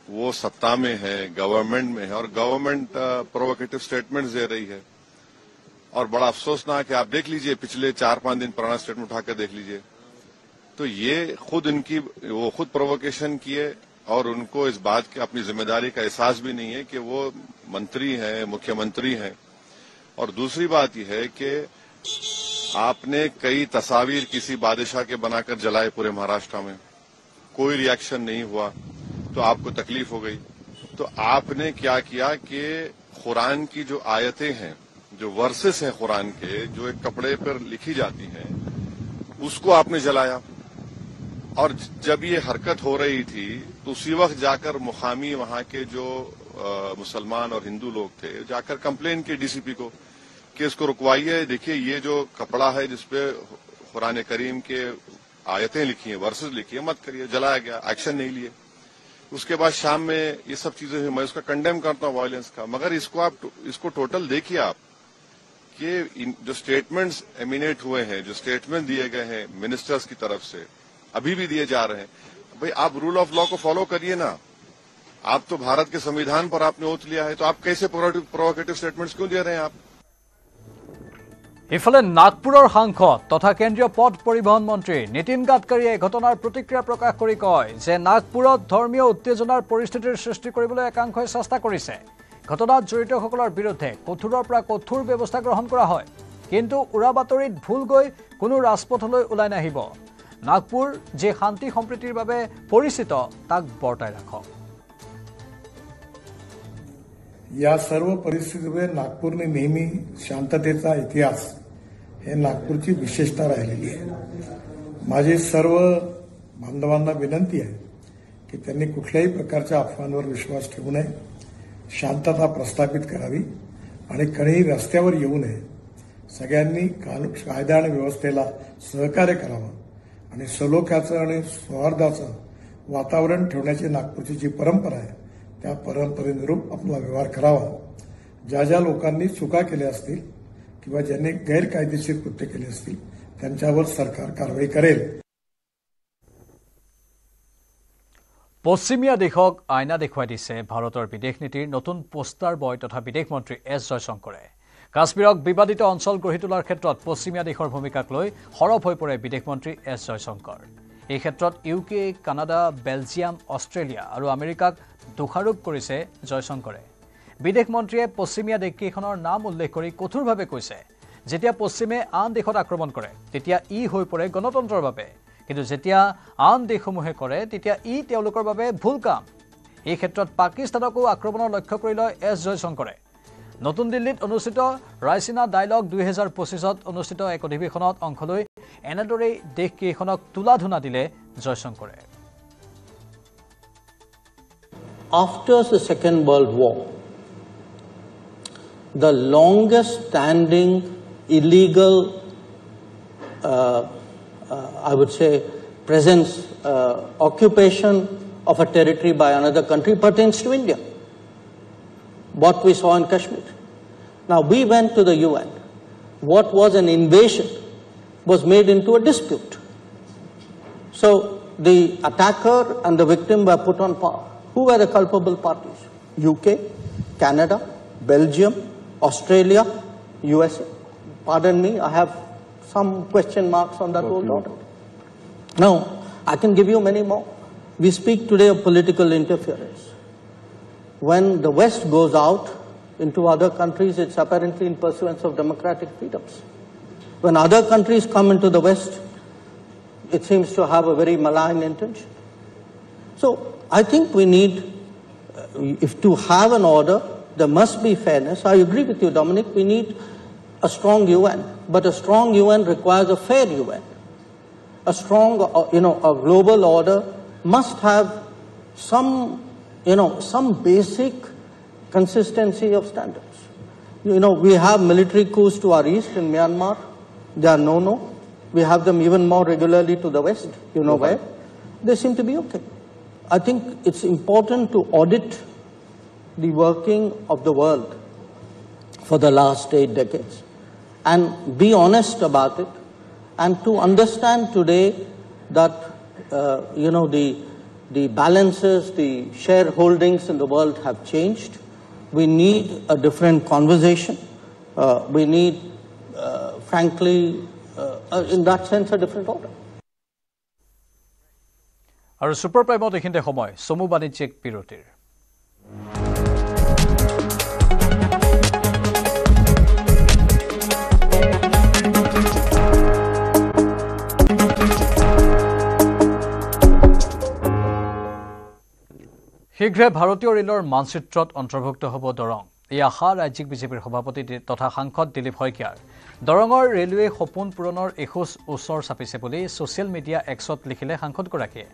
वो सत्ता में है, गवर्नमेंट में है, और गवर्नमेंट प्रोवोकेटिव स्टेटमेंट्स दे रही है। और बड़ा अफसोसनाक है, आप देख लीजिए पिछले 4-5 दिन पुराना स्टेटमेंट उठाकर देख लीजिए, तो ये वो खुद प्रोवोकेशन किए और उनको इस बात की अपनी जिम्मेदारी का एहसास भी नहीं है कि वो मंत्री हैं, मुख्यमंत्री हैं। और दूसरी बात यह है कि आपने कई तस्वीर किसी बादशाह के बनाकर जलाए पूरे महाराष्ट्र में, कोई रिएक्शन नहीं हुआ, तो आपको तकलीफ हो गई। तो आपने क्या किया कि कुरान की जो आयतें हैं, जो वर्सेस हैं कुरान के, जो एक कपड़े पर लिखी जाती हैं, उसको आपने जलाया। और जब ये हरकत हो रही थी तो उसी वक्त जाकर मुकामी वहां के जो मुसलमान और हिंदू लोग थे जाकर कंप्लेन किए डीसीपी को कि इसको रुकवाइए। देखिए, ये जो कपड़ा है जिसपे कुरान करीम के आयतें लिखी हैं, वर्सेस लिखी है, मत करिए। जलाया गया, एक्शन नहीं लिए। उसके बाद शाम में ये सब चीजें हुई। मैं उसका कंडेम करता हूं वायलेंस का, मगर इसको टोटल देखिए आप कि जो स्टेटमेंट्स एमिनेट हुए हैं, जो स्टेटमेंट दिए गए हैं मिनिस्टर्स की तरफ से, अभी भी दिए जा रहे हैं, भाई आप रूल ऑफ लॉ को फॉलो करिए ना। आप तो भारत के संविधान पर आपने ओथ लिया है, तो आप कैसे प्रोवोकेटिव स्टेटमेंट्स क्यों दे रहे हैं आप? ইফালে নাগপুৰৰ সাংসদ তথা কেন্দ্ৰীয় পথ পৰিবহণ মন্ত্ৰী নীতিন গাডকাৰীয়ে ঘটনাৰ প্ৰতিক্ৰিয়া প্ৰকাশ কৰি কয় যে নাগপুৰত ধৰ্মীয় উত্তেজনাৰ পৰিস্থিতিৰ সৃষ্টি কৰিবলৈ একাংশই চেষ্টা কৰিছে। ঘটনাত জড়িতসকলৰ বিৰুদ্ধে কঠোৰৰ পৰা কঠোৰ ব্যৱস্থা গ্ৰহণ কৰা হয়, কিন্তু উৰা বাতৰিত ভুল গৈ কোনো ৰাজপথলৈ ওলাই নাহিব। নাগপুৰ যে শান্তি সম্প্ৰীতিৰ বাবে পৰিচিত তাক বৰ্তাই ৰাখক। या सर्व परिस्थितीमध्ये नागपूरने नेहमी शांततेचा इतिहास हे नागपूरची विशेषता राहिलेली आहे। माझी सर्व बांधवांना विनंती आहे की त्यांनी कुठल्याही प्रकारच्या अफवांवर विश्वास ठेवू नये, शांतता प्रस्थापित करावी आणि कधीही रस्त्यावर येऊ नये। सगळ्यांनी कायदा आणि व्यवस्थेला सहकार्य करावं आणि सलोख्याचं आणि सौहार्दाचं वातावरण ठेवण्याची नागपूरची जी परंपरा आहे त्या परंपरेनुरूप आपला व्यवहार करावा। ज्या ज्या लोकांनी चुका केल्या असतील किंवा ज्यांनी गैरकायदेशीर कृत्य केले असतील त्यांच्यावर सरकार कारवाई करेल। পশ্চিমীয়া দেশক আইনা দেখুৱাই দিছে ভাৰতৰ বিদেশ নীতিৰ নতুন পোষ্টাৰ বয় তথা বিদেশ মন্ত্ৰী এছ জয়শংকৰে। কাশ্মীৰক বিবাদিত অঞ্চল গঢ়ি তোলাৰ ক্ষেত্ৰত পশ্চিমীয়া দেশৰ ভূমিকাক লৈ সৰব হৈ পৰে বিদেশ মন্ত্ৰী এছ জয়শংকৰ। এই ক্ষেত্ৰত UK, কানাডা, বেলজিয়াম, অষ্ট্ৰেলিয়া আৰু আমেৰিকাক দোষাৰোপ কৰিছে জয়শংকৰে। বিদেশ মন্ত্ৰীয়ে পশ্চিমীয়া দেশকেইখনৰ নাম উল্লেখ কৰি কঠোৰভাৱে কৈছে, যেতিয়া পশ্চিমে আন দেশত আক্ৰমণ কৰে তেতিয়া ই হৈ পৰে গণতন্ত্ৰৰ বাবে, কিন্তু যেতিয়া আন দেশসমূহে কৰে তেতিয়া ই তেওঁলোকৰ বাবে ভুল কাম। এই ক্ষেত্ৰত পাকিস্তানকো আক্ৰমণৰ লক্ষ্য কৰি লয় এছ জয়শংকৰে। নতুন দিল্লীত অনুষ্ঠিত ৰাইচিনা ডায়লগ 2025ত অনুষ্ঠিত এক অধিৱেশনত অংশ লৈ এনেদৰেই দেশকেইখনক তুলাধুনা দিলে জয়শংকৰে। After the Second World War, the longest standing illegal, I would say, presence, occupation of a territory by another country pertains to India. What we saw in Kashmir. Now we went to the UN. What was an invasion was made into a dispute. So the attacker and the victim were put on par. Who were the culpable parties? UK, Canada, Belgium, Australia, USA. Pardon me, I have some question marks on that whole order. Now, I can give you many more. We speak today of political interference. When the West goes out into other countries, it's apparently in pursuance of democratic freedoms. When other countries come into the West, it seems to have a very malign intention. So I think we need, if to have an order, there must be fairness. I agree with you, Dominic. We need a strong UN, but a strong UN requires a fair UN. A strong, a global order must have some, some basic consistency of standards. We have military coups to our east in Myanmar. They are no-no. We have them even more regularly to the west, where. They seem to be okay. I think it's important to audit the working of the world for the last 8 decades and be honest about it, and to understand today that, the balances, the shareholdings in the world have changed. We need a different conversation. We need, frankly, in that sense, a different order. Our Super Prime এইখিনিতে সময় সমু বাণিজ্যিক বিৰতিৰ শীঘ্ৰে ভাৰতীয় ৰেলৰ মানচিত্ৰত অন্তৰ্ভুক্ত হ'ব দৰং। এই আশা ৰাজ্যিক বিজেপিৰ সভাপতি তথা সাংসদ দিলীপ শইকীয়াৰ। দৰঙৰ ৰেলৱে সপোন পূৰণৰ এখোজ ওচৰ চাপিছে বুলি ছ'চিয়েল মিডিয়া এক্সত লিখিলে সাংসদগৰাকীয়ে।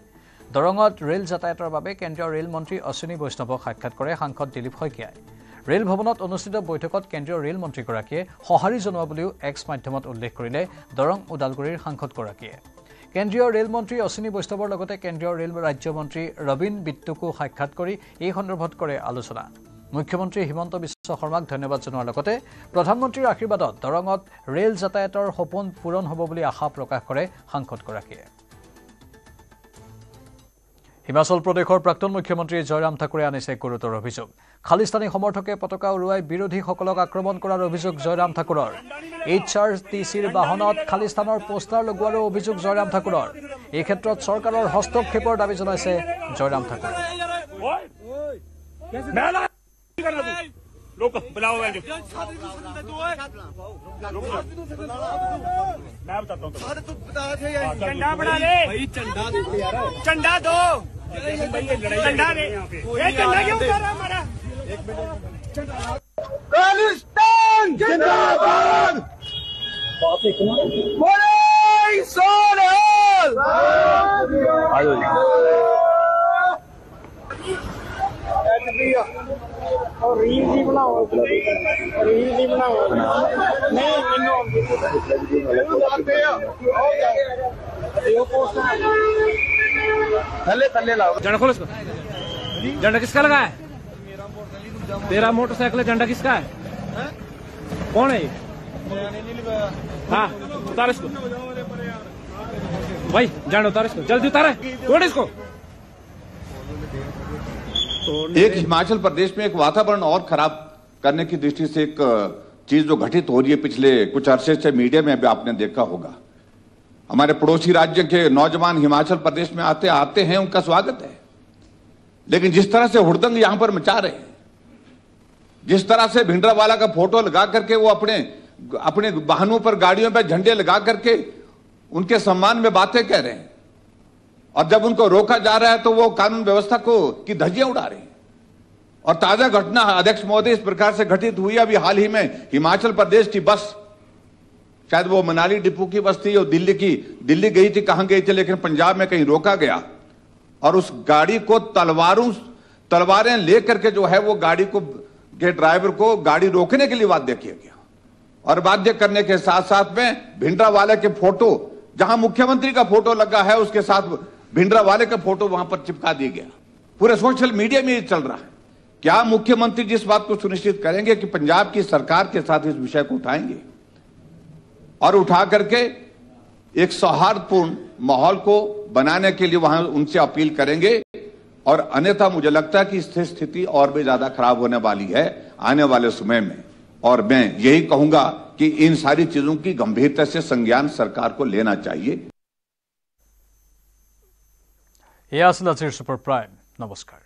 দৰঙত ৰেল যাতায়াতৰ বাবে কেন্দ্ৰীয় ৰেল মন্ত্ৰী অশ্বিনী বৈষ্ণৱক সাক্ষাৎ কৰে সাংসদ দিলীপ শইকীয়াই। ৰেল ভৱনত অনুষ্ঠিত বৈঠকত কেন্দ্ৰীয় ৰেল মন্ত্ৰীগৰাকীয়ে সঁহাৰি জনোৱা বুলিও এক্স মাধ্যমত উল্লেখ কৰিলে দৰং ওদালগুৰিৰ সাংসদগৰাকীয়ে। কেন্দ্ৰীয় ৰেল মন্ত্ৰী অশ্বিনী বৈষ্ণৱৰ লগতে কেন্দ্ৰীয় ৰেল ৰাজ্য মন্ত্ৰী ৰবীন বিট্টুকো সাক্ষাৎ কৰি এই সন্দৰ্ভত কৰে আলোচনা। মুখ্যমন্ত্ৰী হিমন্ত বিশ্ব শৰ্মাক ধন্যবাদ জনোৱাৰ লগতে প্ৰধানমন্ত্ৰীৰ আশীৰ্বাদত দৰঙত ৰেল যাতায়াতৰ সপোন পূৰণ হ'ব বুলি আশা প্ৰকাশ কৰে সাংসদগৰাকীয়ে। হিমাচল প্ৰদেশৰ প্ৰাক্তন মুখ্যমন্ত্ৰী জয়ৰাম ঠাকুৰে আনিছে গুৰুতৰ অভিযোগ। খালিস্তানী সমৰ্থকে পতাকা উৰুৱাই বিৰোধীসকলক আক্ৰমণ কৰাৰ অভিযোগ জয়ৰাম ঠাকুৰৰ। HRTCৰ বাহনত খালিস্তানৰ পোষ্টাৰ লগোৱাৰো অভিযোগ জয়ৰাম ঠাকুৰৰ। এই ক্ষেত্ৰত চৰকাৰৰ হস্তক্ষেপৰ দাবী জনাইছে জয়ৰাম ঠাকুৰে। खालिस्तान जिंदाबाद और रील भी बनाओ नहीं थल्ले लाओ झंडा खोलो इसको। झंडा किसका लगा है? तेरा मोटरसाइकिल झंडा किसका है? कौन है ये? हाँ उतार इसको भाई, झंडा उतार इसको, जल्दी उतारे, तोड़ इसको। एक हिमाचल प्रदेश में एक वातावरण और खराब करने की दृष्टि से एक चीज जो घटित हो रही है पिछले कुछ अरसे से मीडिया में भी आपने देखा होगा। हमारे पड़ोसी राज्य के नौजवान हिमाचल प्रदेश में आते हैं, उनका स्वागत है, लेकिन जिस तरह से हुड़दंग यहां पर मचा रहे हैं, जिस तरह से भिंडरावाला का फोटो लगा करके वो अपने वाहनों पर गाड़ियों पर झंडे लगा करके उनके सम्मान में बातें कह रहे हैं, और जब उनको रोका जा रहा है तो वो कानून व्यवस्था की धज्जियां उड़ा रहे हैं। और ताजा घटना अध्यक्ष महोदय इस प्रकार से घटित हुई अभी हाल ही में हिमाचल प्रदेश की बस, शायद वो मनाली डिपो की बस थी और दिल्ली गई थी, कहां गई थी, लेकिन पंजाब में कहीं रोका गया और उस गाड़ी को तलवारें लेकर के जो है वो गाड़ी के ड्राइवर को गाड़ी रोकने के लिए बाध्य किया गया, और बाध्य करने के साथ साथ में भिंडरावाले के फोटो, जहां मुख्यमंत्री का फोटो लगा है उसके साथ भिंडरावाले का फोटो वहां पर चिपका दिया गया। पूरे सोशल मीडिया में ये चल रहा है। क्या मुख्यमंत्री जिस बात को सुनिश्चित करेंगे कि पंजाब की सरकार के साथ इस विषय को उठाएंगे और उठा करके एक सौहार्दपूर्ण माहौल को बनाने के लिए वहां उनसे अपील करेंगे, और अन्यथा मुझे लगता है कि स्थिति और भी ज्यादा खराब होने वाली है आने वाले समय में। और मैं यही कहूंगा कि इन सारी चीजों की गंभीरता से संज्ञान सरकार को लेना चाहिए। यह सुपर प्राइम, नमस्कार।